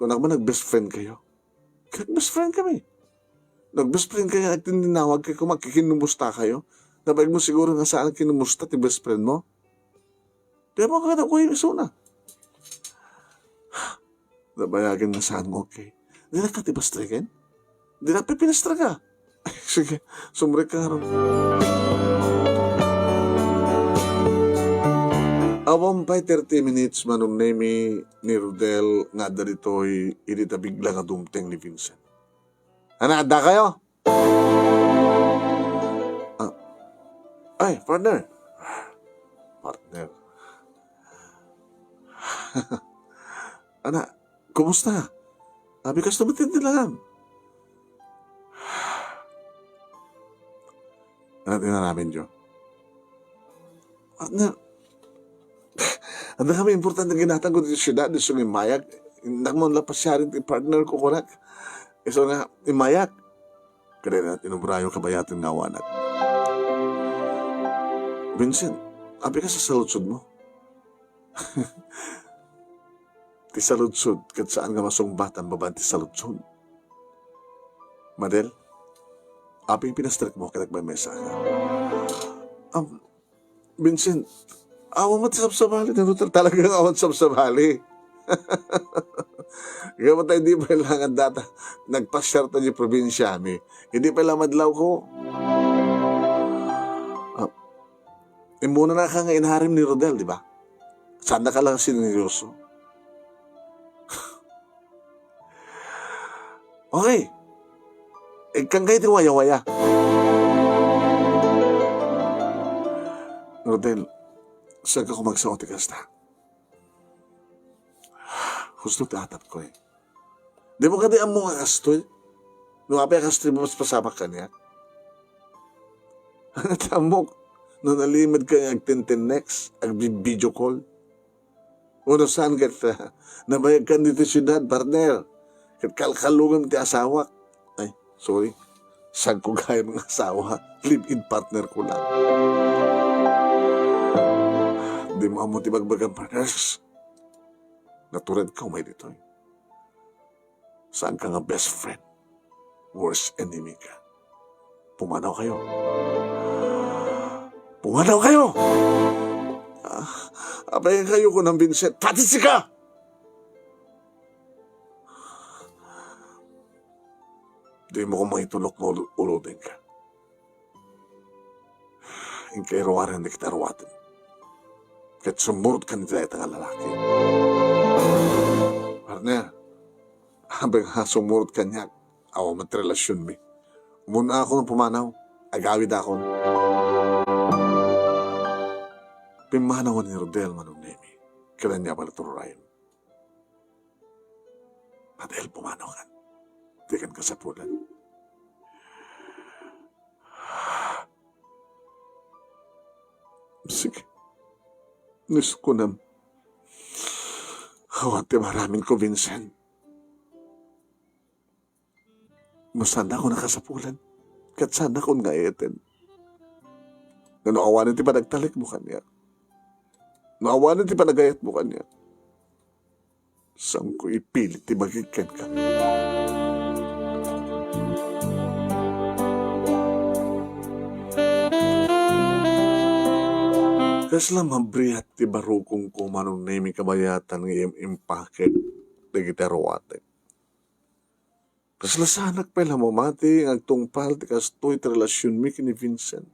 Kung naman nag-best friend kayo. Nag-best friend kami. Nag-best friend kayo at tinawag kayo kung makikinumusta kayo. Napag mo siguro nga saan kinumusta ti best friend mo. Kaya mo kagad ako yung iso na. Nabayagin na saan mo, okay? Di na ka ti bastrikin? Di na pipinestra ka. Ay, sige, sumre ka ron. Awang pa'y 30 minutes manong nemi ni Rodel nga darito'y inita bigla nga dumteng ni Vincent. Anada kayo? Ay, partner. Partner. Ana, kumusta? Bikas na matindi lang. Ano tinanamin, Jo? Partner. Ang kami importante ginatang ko dito sa syudad, dito ng imayag. Nagmon lang pa siya rin, partner ko kurak. Iso nga, imayag. Kaya na tinubrayo kabayatan nga wanak. Vincent, abi ka sa saludsod mo. Ti saludsod, kat saan nga masungbat ang baban ti saludsod. Madel, abi pinastrik mo kanak may mesa ka. Vincent, awan mo sabsabali. Talagang awan sabsabali. Kaya mo tayo di pa ilangan data. Nagpasyar tayo yung probinsya mi. Hindi pa ilang madlaw ko. Muna na ka nga inaharim ni Rodel, di ba? Sana ka lang sineryoso. Okay. Kang kayo ti waya-waya. Rodel, saan ka kumagsaot ikas na? Gusto tatap ko eh. Di mo ka di ang mga kastoy? Nung apay kastoy mo mas pasamak ka niya? Ang tamok, nung nalimad ka yung agtintin next, ag-video call. Uno saan ka nabayag ka dito syudad, partner. Kat kalkalungan ti asawa. Ay, sorry. Saan ko gaya mga asawa? Live-in partner ko lang. Di mo amo ti bagbagang partners. Natured ka umay dito. Saan ka nga best friend? Worst enemy ka. Pumanaw kayo. Pumanaw kayo! Abayan kayo ko ng Vincent. Patisi ka! Di mo ko makitulok na uludin ka. Yung kay rawaran na kita rawatin. Kahit sumurot ka nila itang lalaki. Partner, habang sumurot ka niya, ako matrelasyon mi. Muna ako ng pumanaw, agawid ako. Pimanaw ni Rodel manong nemi, kailan niya pala tururayan. Adel, pumanaw ka. Tikan ka sa pulan. Sige. Nus ko na. Hawate maraming ko, Vincent. Masanda ko nakasapulan. Kat sana ko nga eten. Naawanan ti pa nagtalik mo kanya. Naawanan ti pa nagayat mo kanya. Saan ko ipilit ti magikan ka. Kasla mabrihat ti barukong ko manong nemi kabayatan ng impake na gitarawate. Kasla sanak pala mamati ang agtungpal ti kastoy ti relasyon mi kini Vincent.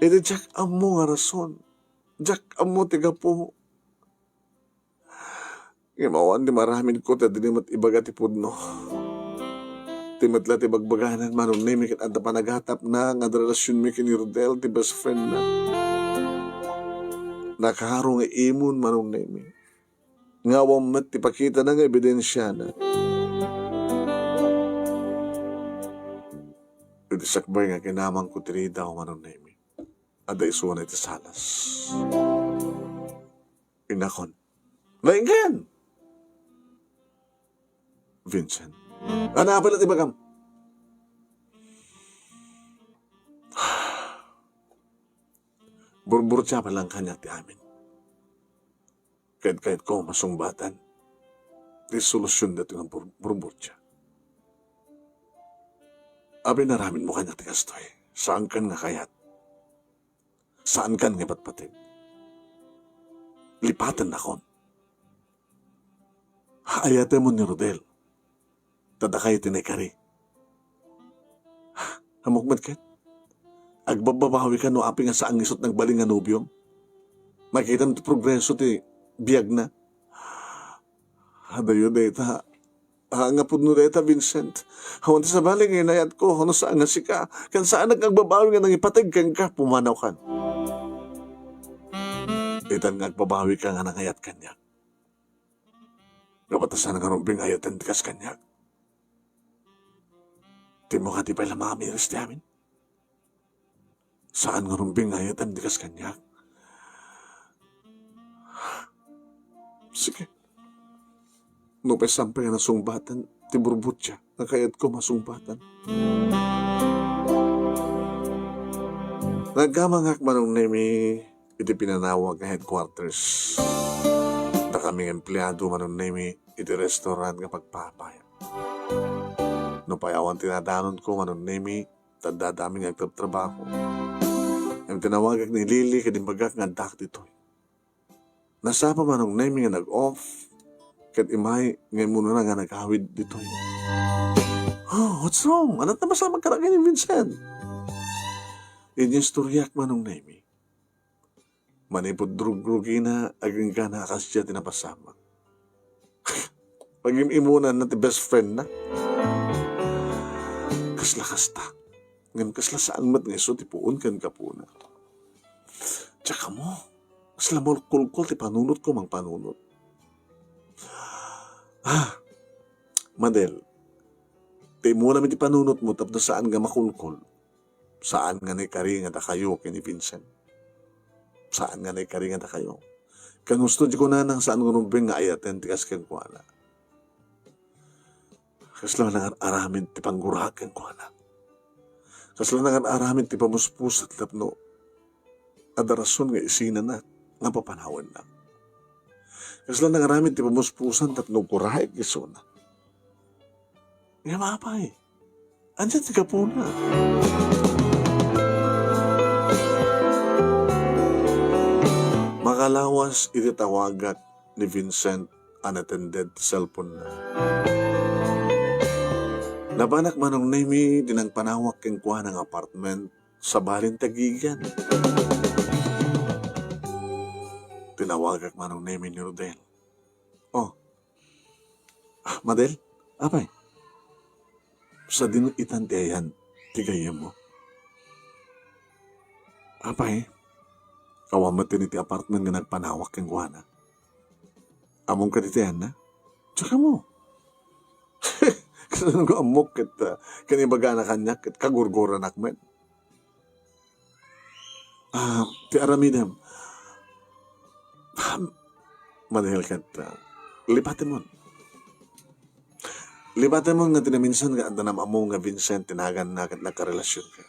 Ito jak amo nga rason. Jak amo ti gapo. Imawan di maramin ko ta dinimat ibaga ti pudno. Timatla ti bagbaganan manong nemi kat anta panaghatap na nga relasyon mi kini Rodel ti best friend na. Nakaharo nga imon manong nemi. Nga wamat ipakita ng ebidensya na. Iti sakbay nga kinamang ko tirida o manong nemi. Ada iso na iti salas. Inakon. Laingan! Vincent. Ano pala ti bagam? Burbur siya palang kanya ti amin. Kahit ko masungbatan, di solusyon dito ng burbur siya. Abi naramin mo kanya ti kastoy. Saan kan nga kayat? Saan kan nga patpatid? Lipatan na kon. Hayate mo ni Rodel. Tadakay tinekari. Hamukmat kat? Agbababawi ka no api nga sa angisot nagbaling nga nubyong. Makita mo ti progreso ti biyag na. Hadayo deta. Nga po no deta, Vincent. Hawan ti sa baling inayat ko. Ano saan nga sika. Kan saan nagbabawi nga nang ipatag kang ka. Pumanaw kan. Itan nga agbabawi ka nga nangayat kanya. Napatasan nga rumbing ayatan tikas kanya. Di mo ka di pala makamiris di amin. Saan nga rumbing ayatan tikas kanya? Sige. No pa sampay nga nasungbatan, ti burbut siya. Nakayat ko masungbatan. Nagkamangak manong nemi, iti pinanawag nga headquarters. Na kaming empleyado manong nemi, iti restaurant nga pagpapaya. No payawan tinadanon ko manong nemi, tadadaming nagtatrabaho. Ang tinawagag ni Lily, kadimbagak nga dak ditoy. Nasapa manong nemi nga nag-off, kat imay, ngayon muna na nga naghawid ditoy. Oh, what's wrong? Anat na masama karagay ni Vincent? Inyong storyak manong nemi. Manipod drug-drugi na, aging ka na akasya tinapasama. Pag-imunan na ti best friend na. Kasla kasta. Ngayon kasla saan mat nga iso, tipuon kan kapuna. Tsaka mo, kasla mo kulkul, ti panunot ko mang panunot. Madel, ti mo namin ti panunot mo, tapos saan nga makulkul. Saan nga na ikari nga ta kayo, kini Vincent. Saan nga na ikari nga ta kayo. Kanusto di ko na nang saan ngurumbing nga ayaten, tikas ken ko ana. Kasla nangan aramin ti pangguraken ko ana. Kasla nangan aramin ti pamuspus at lapno. Adarason nga isina na, nga papanawan na. Kasla nangan aramin ti pamuspusan tatno kurahay kiso na. Nga mapay. Andiyan ti kapuna. Makalawas ititawagat ni Vincent unattended cellphone na. Nabanak manong nemi dinang panawak keng kuha ng apartment sa Balintagigan. Tinawagak manong nemi ni Rodel. Oh, Madel, apay? Sa din itantiayan, tigayem mo. Apay? Kawamat din iti apartment nga nagpanawak keng kuha na. Among kaditian na? Tsaka mo. Kasi nung amok kat kanibaga na kanya kat kagurgura nakmen. Ti aramidem. Manahil kat lipatin mo. Lipatin mo nga tinaminsan nga anda na amo nga Vincent tinagan na kat nagkarelasyon ka.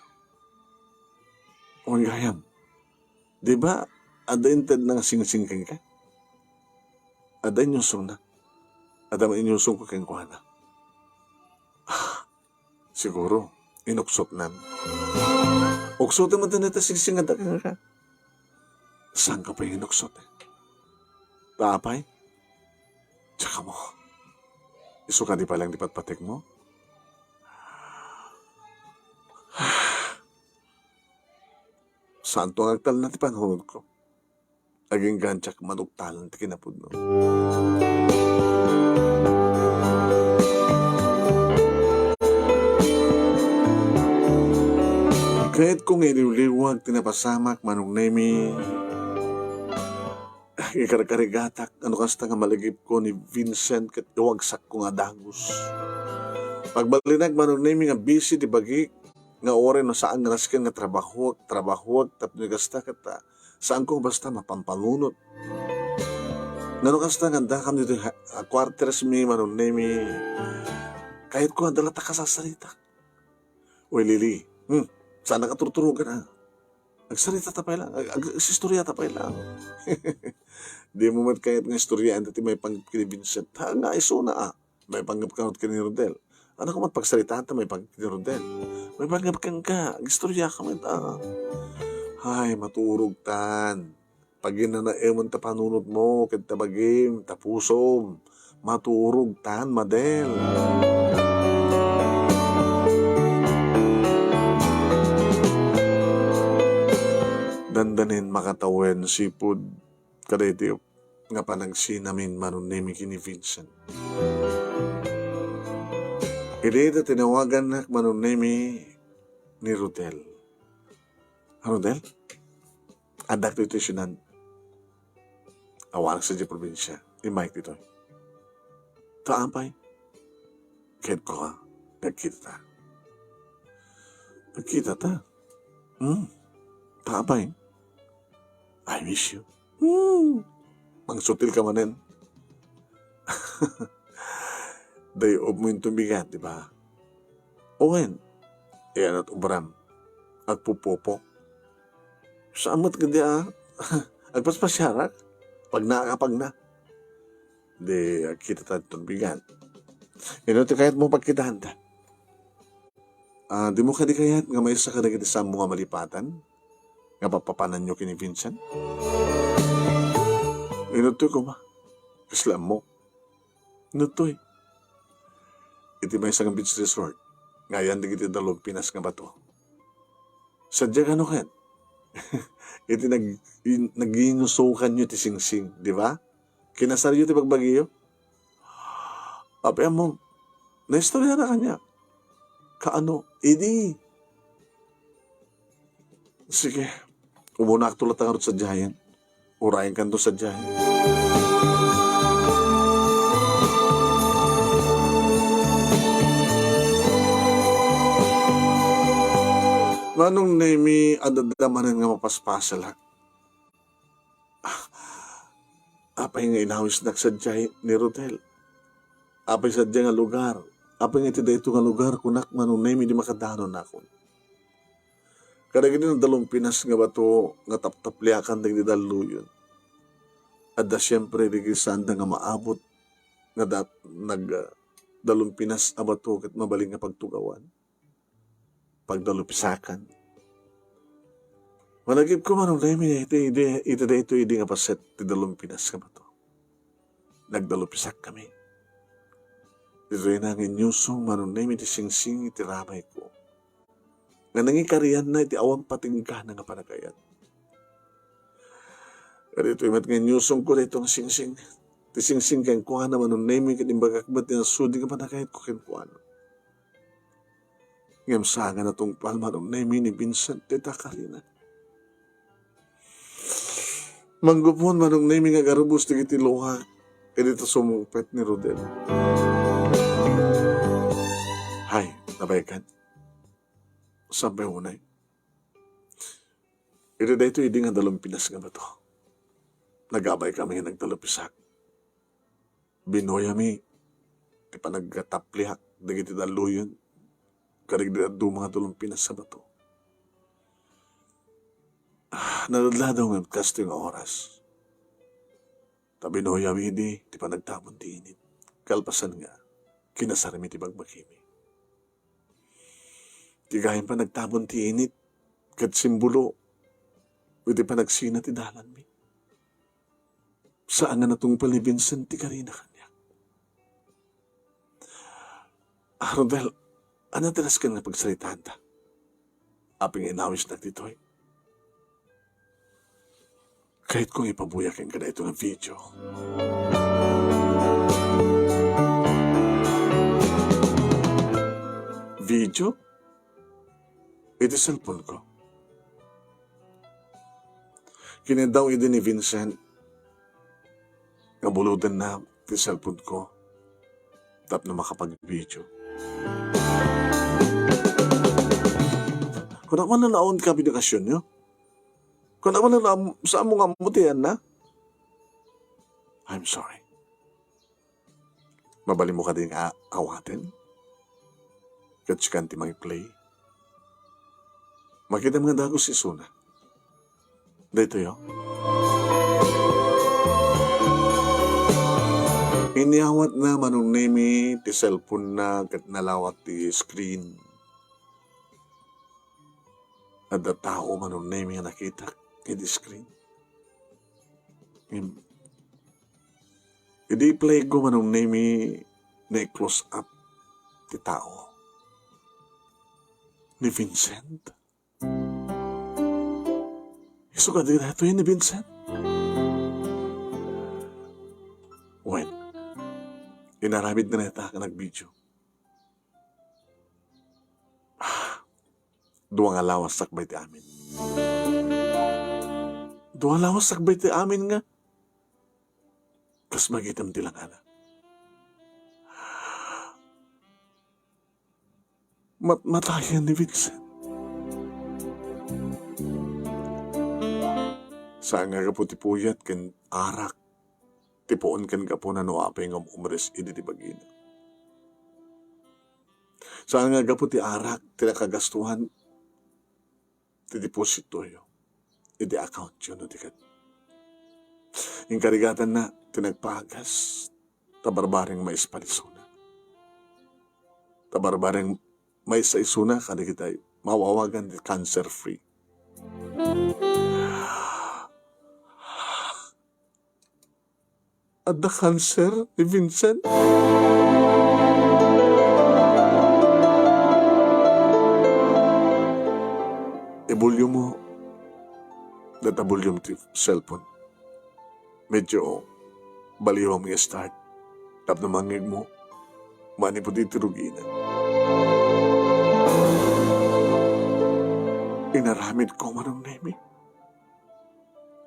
O gayam. Diba ada inted na sing-singking ka? Ada inyusong na. Ada inyusong ko keng kuha na. Siguro, inuksot na. Uksotin mo din ito sing-singat ka. Saan ka pa yung inuksot eh? Paapay? Tsaka mo. Iso ka di palang dipatpatik mo? Saan to ang agtal na ti panhunod ko? Aging gantsak manugtalan ti kinapudno. Kahit kung iniliwag tinapasamak manong nemi, Ikarkarigatak, ano kasta nga malagip ko ni Vincent kat iwagsak ko nga dangos. Pagbalinag manunimi nga busy di bagi, nga oren no saan nga nasken nga trabaho, tapos kasta kata, saan ko basta mapampalunot. Ngano kasta nga dakam dito, quarters mi manunimi, kahit ko nga dalata ka sa salita. Uy Lili, sana ka turuturugan ha. Agsalita tapay lang, agsistorya tapay lang. Di mo mat kahit nga istorya, dati may panggap kini Vincent. Ha nga, iso na may panggap ka kini Rodel. Ano ka mat pagsalitaan ta, may panggap kini Rodel. May panggap kang ka, istorya ka mat Ay, maturog tan. Pag ginanaemon ta panunod mo, kita bagim, tapusom. Maturog tan, madel. Dandanin makatawen sipud kadaydi nga panagsinamin manunimi kini Vincent. Ilita tinawagan na manunimi ni Rodel. Rodel? Adak dito sinan. Awanak sa di probinsya. Ni Mike dito. Taampay. Kahit ko ka. Nagkita ta. Nagkita ta. Taampay. I miss you. Mangsutil ka manin. Day of mo yung tumigat, di ba? Owen. Iyan at ubram. Agpupopo. Saan mo't gandi agpaspasyarak. Pag na. Di, kita tayo tumigat. Ito kahit mo pagkitahan ta. Di mo ka di kayat nga may isa ka na sa mga malipatan? Nga papapanan nyo kini Vincent? Inutoy ko ba? Islam mo. Inutoy. Iti may isang beach resort. Ngayon di kiti dalog Pinas nga bato. Sadya ka no ken? Iti naginusukan nyo ti singsing. Di ba? Kinasaryo ti pagbagiyo. Api mo, naistorya na kanya. Kaano? Idi. Sige. Umunak tulat ang sa jayan. Urayin kanto sa jayan. Manong nemi adadamanan nga mapaspasal ha. Apay nga inawis na sa jayan ni Rodel. Apay sa jayan nga lugar. Apay nga iti dayto nga lugar kunak manong nemi di makadanon na ako. Kada gini ng dalong Pinas nga bato nga taptapliakan na daluyon. At da siyempre sanda nga maabot nga dalong Pinas abato kat mabaling nga pagtugawan. Pagdalupisakan. Managip ko manong dahil ito hindi nga paset ti dalong Pinas nga bato. Nagdalupisak kami. Ito yung nangin nyusong manong dahil iti singsing iti ramay ko. Nga nangikariyan na iti awang patingka na nga panagayan. Kaya ito yung nga nyusong ko na itong singsing. Iti singsing kaya kuha naman nung naming katimbagakbat na sudi nga panagayat ko kaya kuha na. Ngam sanga na itong palma nung naming ni Vincent tita Karina. Manggupon manong naming nga garubos ti iti luha. Kaya dito sumupet ni Rodel. Hay, nabaykan. Sabi mo na ito dito hindi nga dalong Pinas nga ba to? Nagabay kami nga nagdalupisak. Binoyami. Di pa nagkatapliak. Dagiti daluyon. Karigdad do mga dalong Pinas nga ba to? Naladladaw nga kasto yung oras. Binoyami di pa nagtamon di init. Kalpasan nga. Kinasarami ti bagbakimi. Tigahin pa nagtabon ti init, kat simbolo, pwede pa nagsina ti dalan mi. Saan nga natong palibinsan ti Karina kanya? Rodel, ano tinas ka nga pagsalitaan ta? Aping inawis na dito'y. Kahit kung ipabuyakin ka na ito ng video. Video? Ito cellphone ko. Kinadaw ito ni Vincent nga buludan na ti cellphone ko. Tap na makapag-video. Kung ako na naon ka binakasyon nyo, kung ako na saan mo nga mutihan na, I'm sorry. Mabali mo ka din awatin. Katsi kanti mag-play. Makita mga dago si Suna. Dito yo. Iniawat na manunemi ti cellphone na kat nalawat ti screen. At the tao manunemi nga nakita ti screen. I-play ko manunemi na close up ti tao. Ni Vincent. Iso ka din ito ni Vincent? When? Inaramid na neta ka nag-video. Duwang alawas sakbay ti amin. Duwang alawas sakbay ti amin nga. Kas magitam ti lang ana. Matayan ni Vincent. Saan nga kapo ti puyat ken arak. Tipoon kan kapo na noapay nga umres idi ti bagina. Saan nga kapo ti arak tinakagastuhan ti deposito yo. Idi account yun no tikat. Yung karigatan na tinagpagas tabarbaring may espalisuna. Tabarbaring may sa isuna kada kita'y mawawagan di cancer-free. At the cancer ni Vincent? Ibulyo mo databulyom ti cellphone. Medyo baliw ang start. Tap na mangig mo, mani po di tirugina. Inaramid ko manong nemi.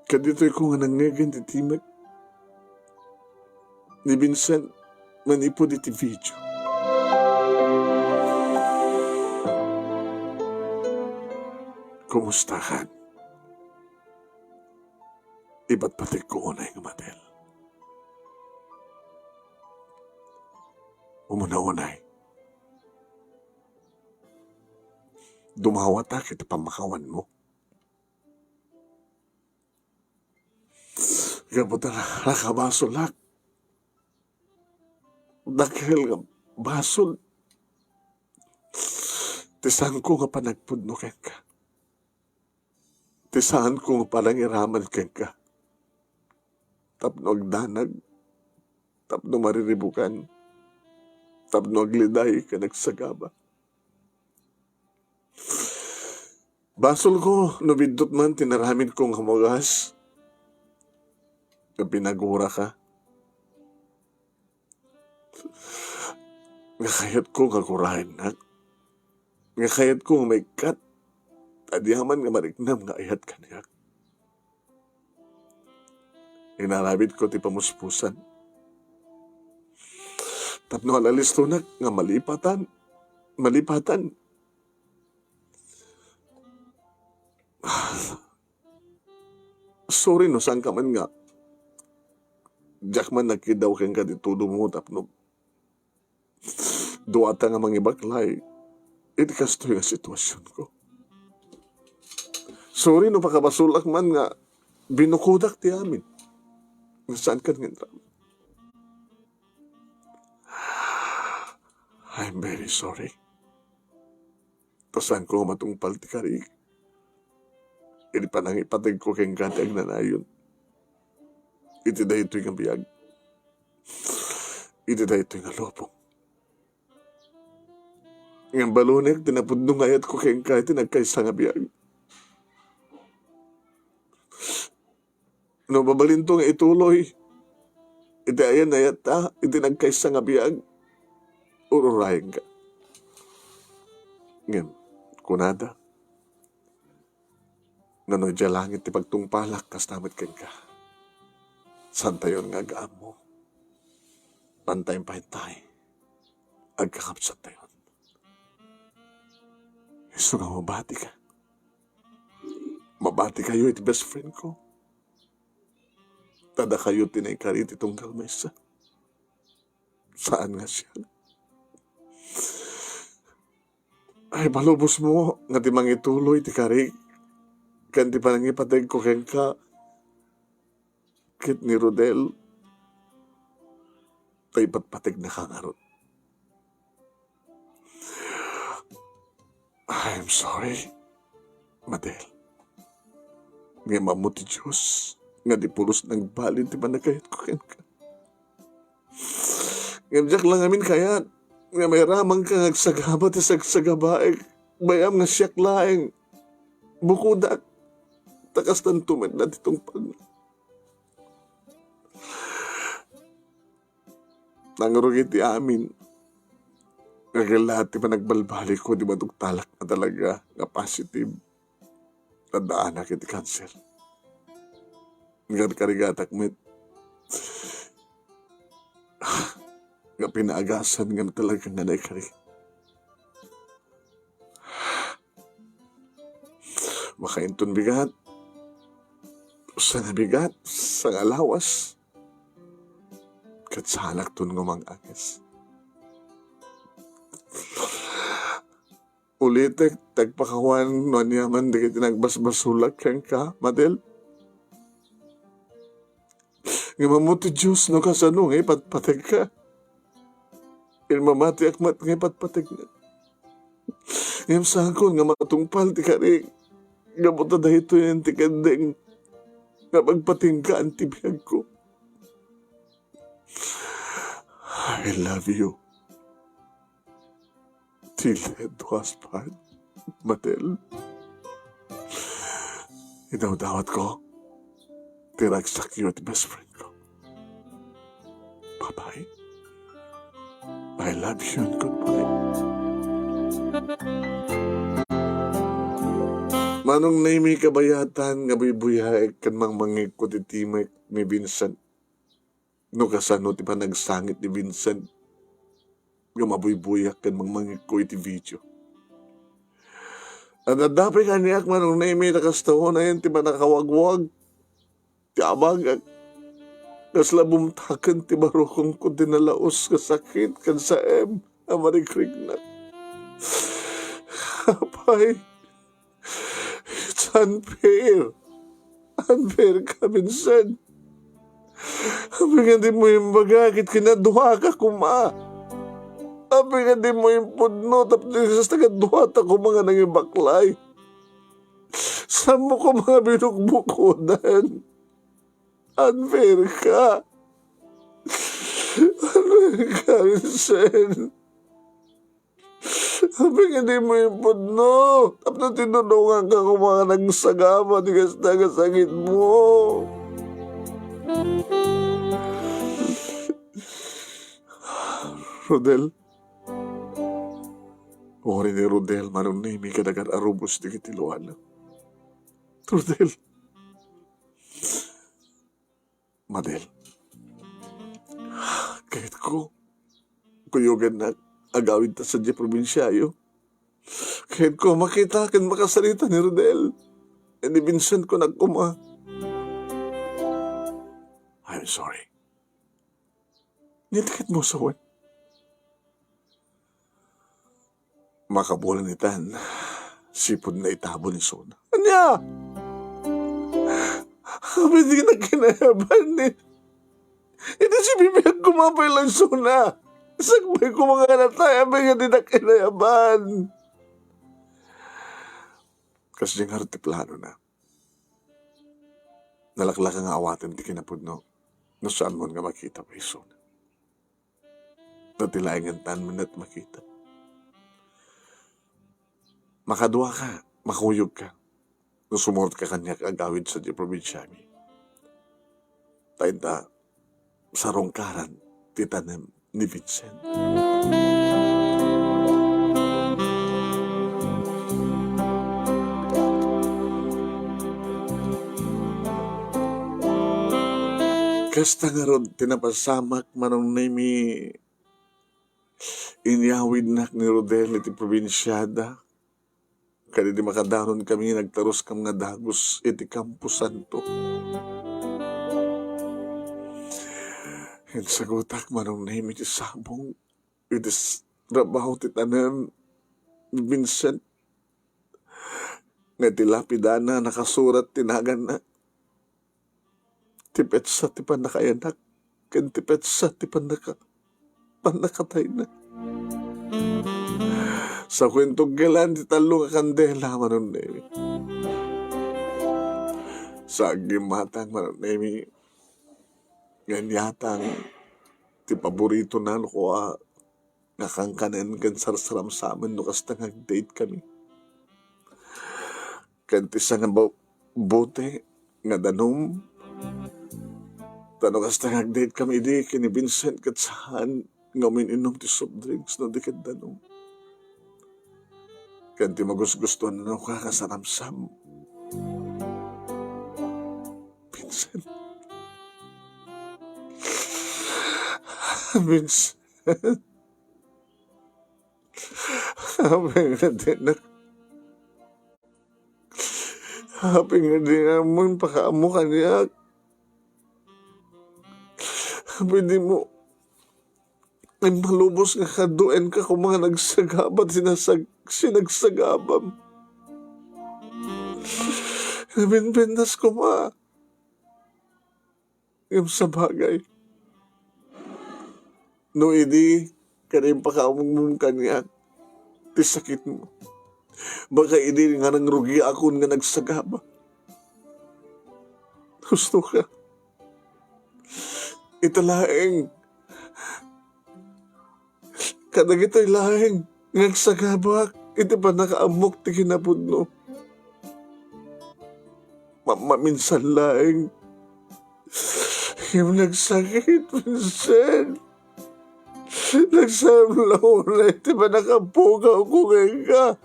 Kadito'y ko nga nangagan ti timek. Ni Vincent, mani po di ti video. Kumustahan? Iba't pati ko unay ng madel. Umuna-unay. Dumawat kita pamakawan mo. Kaputa nakabasol. Dahil nga basol. Tisan ko nga panagpudno ken ka. Tisan ko nga panangiraman ken ka. Tapno agdanag. Tapno mariribukan. Tapno agliday ka nagsagaba. Basol ko, nabindot man, tinaramin kong hamagas. Pinagura ka. Ngakayat ko nga kurahin na. Ngakayat ko may kat. Tadiyaman nga marignam nga ayat ka niya. Inarabit ko ti pamuspusan. Tapno alalisto na nga malipatan. Sorry no, saan ka man nga. Diyak man nagkidaw kang ka ditudo mo tapno. Duwata nga mangibaklay. Iti kasto yung sitwasyon ko. Sorry no, pakabasulak man nga binukudak ti amin. Saan ka nga drama? I'm very sorry. Tasan ko matungpal ti karig. Iti pa nang ipatag ko keng gatag na nayon. Iti da ito'y nga biyag. Iti da ito'y nga lopong. Nga balunek, tinapudno ngayat ko keng kahit nagkaisa nga biyag. No, babalinto nga ituloy. Iti ayan na yata, iti nagkaisa nga biyag. Ururahin ka. Ngayon, kunada. Ngano dya langit ti pagtungpalak, kas namat ken ka. santayon nga gaan mo. Pantay pahintay. Agkakapsat tayon. Iso nga mabati ka. Mabati kayo iti best friend ko. Tada kayo tinaykarit itong kalmaysa. Saan nga siya? Ay, balubos mo, nga di mangituloy, ti karig. Kan di pa nang ipatag ko ken ka. Kit ni Rodel. Tay patpatig na kangarot. I'm sorry, Madel. Nga mamuti Diyos. Nga di pulos ng balin, di ba nagkayat ko ken ka. Nga diyak lang amin kayat. Nga may ramang ka nagsagaba ti sagsagabaeg. Bayam nga siyak laeng. Bukudak. Takas ng tumid na ditong pag. Nangarugit ti amin. Nga lahat ti pa nagbalbali ko, di ba talak na talaga nga positive. Tandaan na kiti cancer. Nga karigatak mit. Nga pinaagasan nga talaga nga naikari. Makaintun bigat. Sa nabigat, sa alawas. Kat sa halak tun ngumang agis. Ulitek, tagpakawan, no niyaman, di kita nagbasbasulak kang ka, Madel. Nga mamuti Diyos, no kasano, nga ipatpatag ka. Mamati akmat nga patpatig na. Ngayam sakon nga matungpal ti kari. Nga buta dahito yan ti kandeng. Nga magpating ka ang tibiyag ko. I love you. Till death do us part, Matel. Idawdawat ko. Tiragsak you at best friend ko. Bye-bye. I love you and goodbye. Manong na may kabayatan nga buyaek kan mang mangik ko ti Timek ni Vincent. No kasano ti pa nagsangit ni Vincent. Nga mabuybuyak kan mang mangik ko iti video. At nadapi ka niyak manong na may nakastaho na yan ti pa nakawagwag. Ti abagag. Kasla bumtakan ti barukong ko dinalaos ka sakit kan sa amarikrig na. Apay, it's unfair. Unfair ka, Vincent. Apay nga di mo yung bagakit kinaduha ka kuma. Apay nga di mo yung pudno tapos tagaduha ta ko mga nangibaklay. Saan mo ko mga binukbukodan? Unfair ka. Unfair ka, Vincent. Sabi nga di mo yung pudno. Tapos tinulungan ka kung mga nagsagama di ka sakit mo. Rodel. Ori ni Rodel, manong nimi ka nagan arubos di kitiluan. Rodel. Madel, kahit ko, kuyugan na agawin ta sa di probinsyayo. Kahit ko makita kan makasalita ni Rodel, e ni Vincent ko nagkuma. I'm sorry. Nitakit mo sa wan. Makabulan ni Tan, sipod na itabo ni Sona. Anya! Sabi di na kinayaban eh. Ito si Bibiyag kumapay lang Sona. Sagbay ko mga natay, abay nga di na kinayaban. Kasi yung harti plano na. Nalaklak ang awatin di kinapudno. No saan mo nga makita pa yung Sona. Natilaing ang tanman at makita. Makadua ka, makuyog ka. Nung sumurot ka kanya agawid sa di probinsya mi. Tainta, sa rongkaran, titanim ni Vincent. Kasta nga ron, tinapasamak manong nami inyawid na ni Rodel iti probinsyada. Kaya di makadaron kami nagtaros kam nga dagos iti Campo Santo. Sagutak manong nami iti sabong iti trabaho ti tanan ni Vincent. Nga tilapidana nakasurat tinagan na. Tipet sa ti panakayanak. Ken tipet sa ti panakatay na. Sa kwentong galan ti talo nga kandela manon nemi. Sa agimatang manon nemi. Nganyatang ti paborito na ko nakangkanen kan sarsaram sa amin no kasta nag-date kami. Kanti sa nga bote nga danom. Tanong kasta nag-date kami di kini Vincent kat saan nga mininom ti soft drinks no di kat danom. Kanti magus-gustuhan na ako kakasaramsam. Vincent. Vincent. Happy nga din na. Happy nga din na mo yung pakaamo kanya. Pwede mo ay malubos nga kaduin ka kung mga nagsagabat sinagsagabam. Binbindas ko yung sa bagay. No, hindi ka rin pakaamong kanya. Ti sakit mo. Baka hindi nga nang rugi ako nga nagsagaba. Gusto ka. Italaeng. Kadag ito'y laeng. Nagsagaba. Ito pa nakaamok ti kinapudno. Maminsan laeng. Yung nagsakit, Vincent. Nagsamlaw na ito ba nakapugaw ko ngayon ka?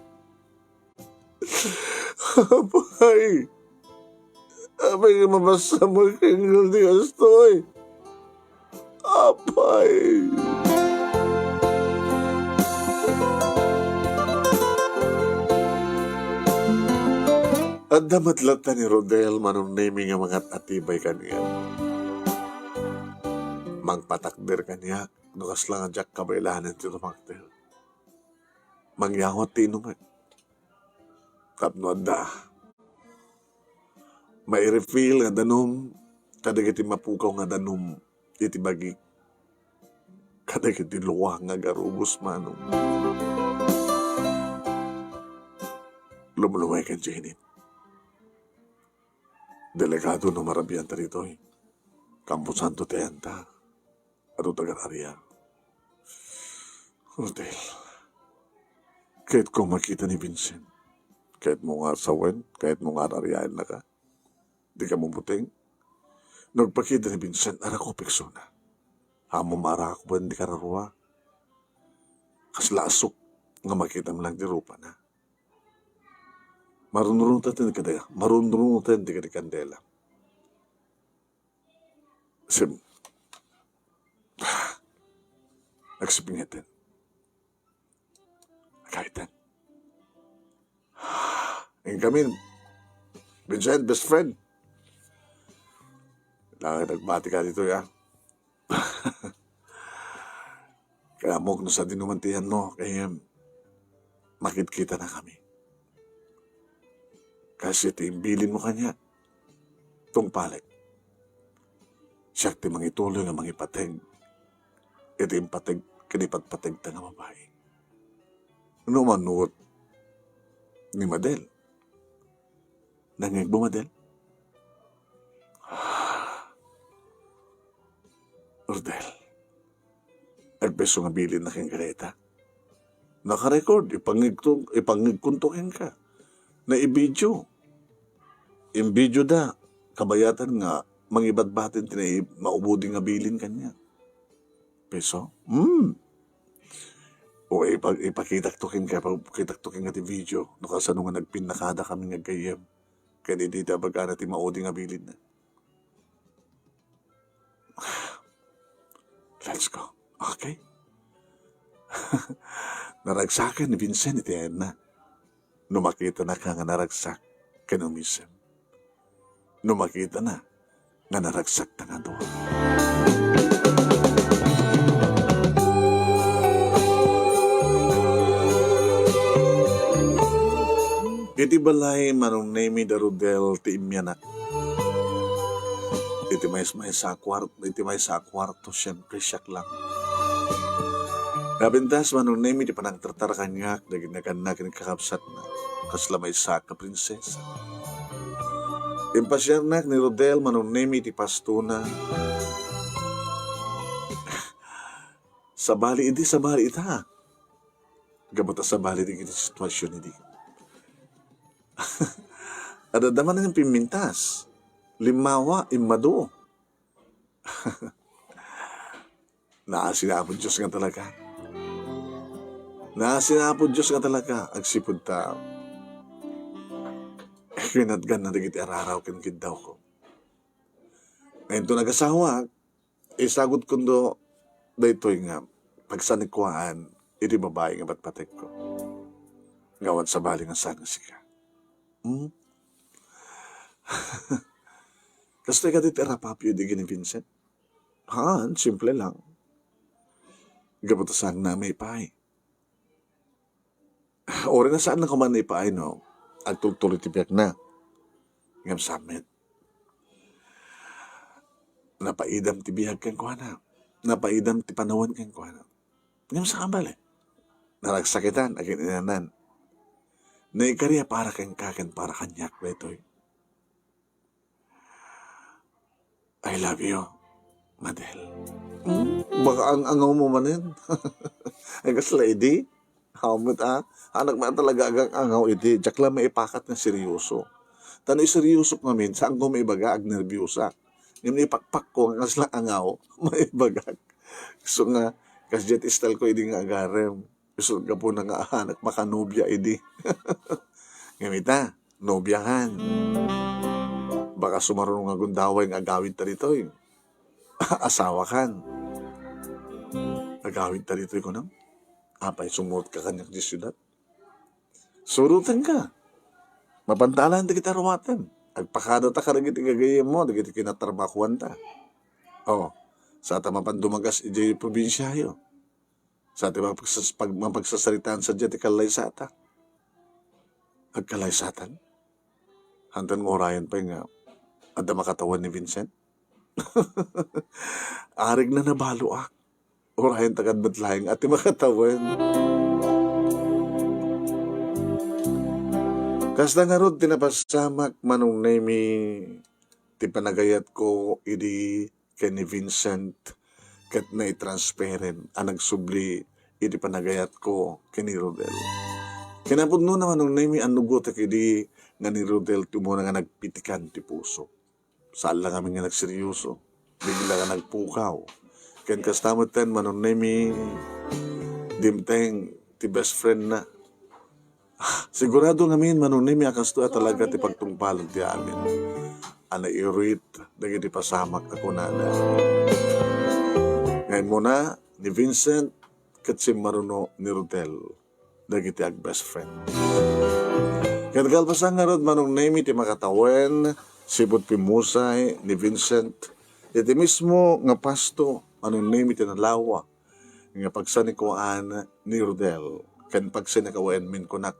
Abay. Abay nga mamasa mo kengel di astoy. Abay. At damatlata ni Rodel manong naming nga mga atibay kaniya. Mangpatakder kaniya. Nukas lang ang Jack kabailanan ti tumaktil. Mangyawat ti inuman. Tapno adda. May refill nga danom. Kadag iti mapukaw nga danom. Iti bagi. Kadag iti luwa nga garubos manong. Lumuluway kan Jenit. Delegado no marabian ta rito. Campo Santo ti enta. Ato taga-area. Rodel. Kahit kung makita ni Vincent, kahit mo nga sawen, kahit mo nga nariyain na ka, di ka mabuting, nagpakita ni Vincent, ara ko peksona. Hamo mara ako ba hindi ka raruwa? Kaslasok nga makita mo lang di rupa na. Marunrutan di ka di kandela. Nagsipingitin. Kaitan. Ngayon kami, Vincent, best friend. Kailangan nagbati ka dito, ya. Kaya mo kung sa dinumantihan mo, kaya makit-kita na kami. Kasi timbilin mo kanya, itong palit. Siya ti mangituloy nga mangipateg. Ito yung pateg, kinipagpateg ta nga babae. Ano manuot ni Madel? Nangig mo, Madel? Rodel, nagpeso nga bilin na kang kareta. Nakarecord, ipangigkuntukin ka. Na i-video. Yung video da, kabayatan nga, mangibadbatin tinay maubudi nga bilin kanya. Peso? O ipakitaktukin ka, pakitaktukin nga ti video. No kasano nga nagpinakada kami nga gayem. Kaya di baga na ti maudi nga bilin na. Let's go. Okay? Naragsakan ni Vincent iti na. Numakita na ka nga naragsak kanumisem. Numakita na nga naragsak na nga doon. Iti balay manong nemi darudel ti imyanak. Iti may sa kwarto, siyempre siyak lang. Nabintas manong nemi ti panang tartarakanyak na ginaganak kakapsat na kasla may sa ka prinsesa. Impasyanak ni Rodel manong nemi ti pastuna. Sabali ita. Gabata sabali di iti sitwasyon iti. Adadaman na ng pimintas. Limawa, imado. Naasinapod Diyos nga talaga. Agsipod ta. Kinadgan na digiti araraw kin daw ko. Ngayon to nag-asawa, isagot kundo daytoy nga pagsanikwaan iti babae nga batpatek ko. Gawan sa bali nga sana sika. Kasi ka dito rapapyo di gini Vincent. Simple lang. Gabutasang na may paay. Ori na saan na kuman na ipaay, no? Agtultuloy tibiyak na. Ngam samit. Napaidam tibiyag kang kuhana. Napaidam ti panawan kang kuhana. Ngam sa kambali. Naragsakitan, agin inanan. Naikariya para kang kaken para kanyak, betoy. I love you, Madel. Baka ang angaw mo manin. Ay kasla, edi. Hamot, anak man talaga agang angaw, edi. Diyak lang may ipakat na seryoso. Tanay seryoso namin, saan ko may baga ag nervyosa. Yung ipakpak ko, kasla angaw, may bagag. So nga, kasjet istal ko, edi nga agarem. Gusto ka po na nga anak, makanobya, edi. Ngamita, nobyahan. Baka sumarunong nga gundaway nga agawin ta rito. Asawa kan. Agawin ta rito ko nam. Apay sumot ka kanyak di syudad. Surutan ka. Mapantalan di kita rawatan. Agpakada ta karagit igagayam mo, di kita kinatarbakuan ta. Sa ata mapandumagas ijay probinsyayo. Sa ati mapagsasaritaan sa dyan, ikalay sa ata. Agkalay sa atan. Hantan ng orayan pa nga, ada makatawan ni Vincent. Arig na nabalo ak. Orayan tagad batlayang ati makatawan. Kasda nga rod, tinapasamak manong nemi, ti panagayat ko, idi kay ni Vincent, kat na i-transparent ang nagsubli iti panagayat ko kini Rodel. Kinapod no naman nung nami anugot ak idi nga ni Rodel tumuna nga nagpitikan ti puso. Saan lang kami nga nagseryoso. Bigla nga nagpukaw. Ken kastamot ten manong nami dimteng ti best friend na. Sigurado ngamin manong nami akasto talaga ti pagtungpalog ti amin. Ana irit dagiti pasamak ako nana. Ngayon muna, ni Vincent, kat si Maruno ni Rodel, dagiti ag best friend. Katagal nga rod manong nemi ti makatawen, sibot pimusay ni Vincent, iti mismo nga pasto, manong nemi ti nalawa, nga pagsanikuan ni Rodel, kan pagsanikuan min kunak.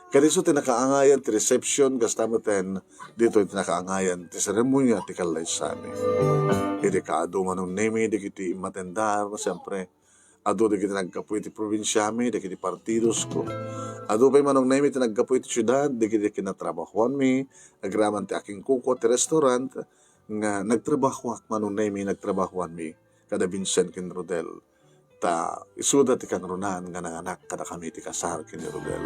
Kadiso tinakaangayan ti reception, gastamoten, dito tinakaangayan ti seremonya ti kalaysami. Iti kaado manong nemi, di kiti matendar, siyempre, ado di kiti nagkapoy ti probinsyami, di kiti partidos ko. Ado pa'y manong nemi ti nagkapoy ti syudad, di kiti kinatrabahuan mi, agraman ti aking kuko ti restaurant, nga nagtrabahuak manong nemi, nagtrabahuan mi, kada Vincent kin Rodel. Ta isuda ti kanrunan nga nanganak kada kami ti kasar kin Rodel.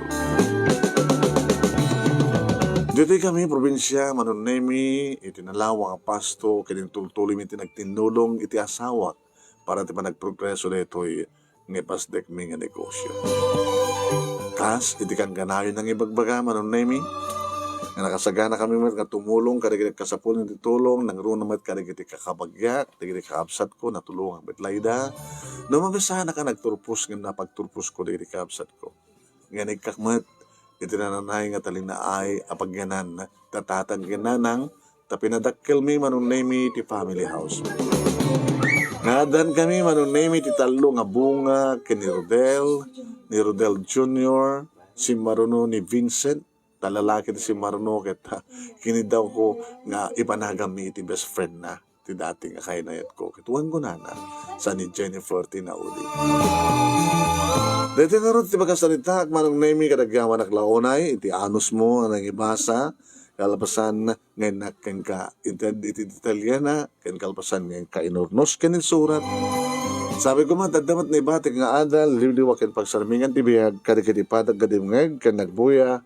Dito kami, probinsya, manunemi, iti nalawang pasto, kinintultuloy mi tinagtinulong iti asawa para ti panagprogreso na ito'y ngipasdek mi nga negosyo. Kas, iti kan ganayon ng ibagbaga, manunemi, Nga nakasagana kami man nga tumulong kadagiti kasapulong ti tulong nang ro naman kadagiti kakabagyak dagiti kaabsat ko natulungan betlayda no mabisana ka nagturpos nga napagturpos ko dagiti kaabsat ko nga nagkakmat iti nananay nga talinaay apagyanan tatatag ginanang tapinadakkel mi manunay mi ti family house ngadan kami manunay mi ti talo nga bunga ni Rodel Jr. si Maruno ni Vincent talalaki ti si Maruno ket kini daw ko nga ipanagam mi iti best friend na ti dating kainayat ko kituan ko na sa ni Jennifer Tinaudi. Dito nga ron ti pagkasalita manong name kadagyaman naklaonay iti anus mo ang ibasa kalapasan ngayon na ken ka iti Italiana ken kalapasan ngayon ka inornos ken surat. Sabi ko man tadamat na ibatik nga adal liwliwa ken pagsarmingan ti biyag kadagiti patag kadimngeg ken nagbuya.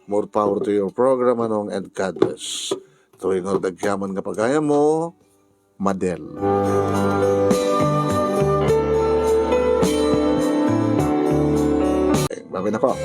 More power to your program, anong, and God bless. Tuwing dagyaman nga pagaya mo, Madel. Okay, babay na po.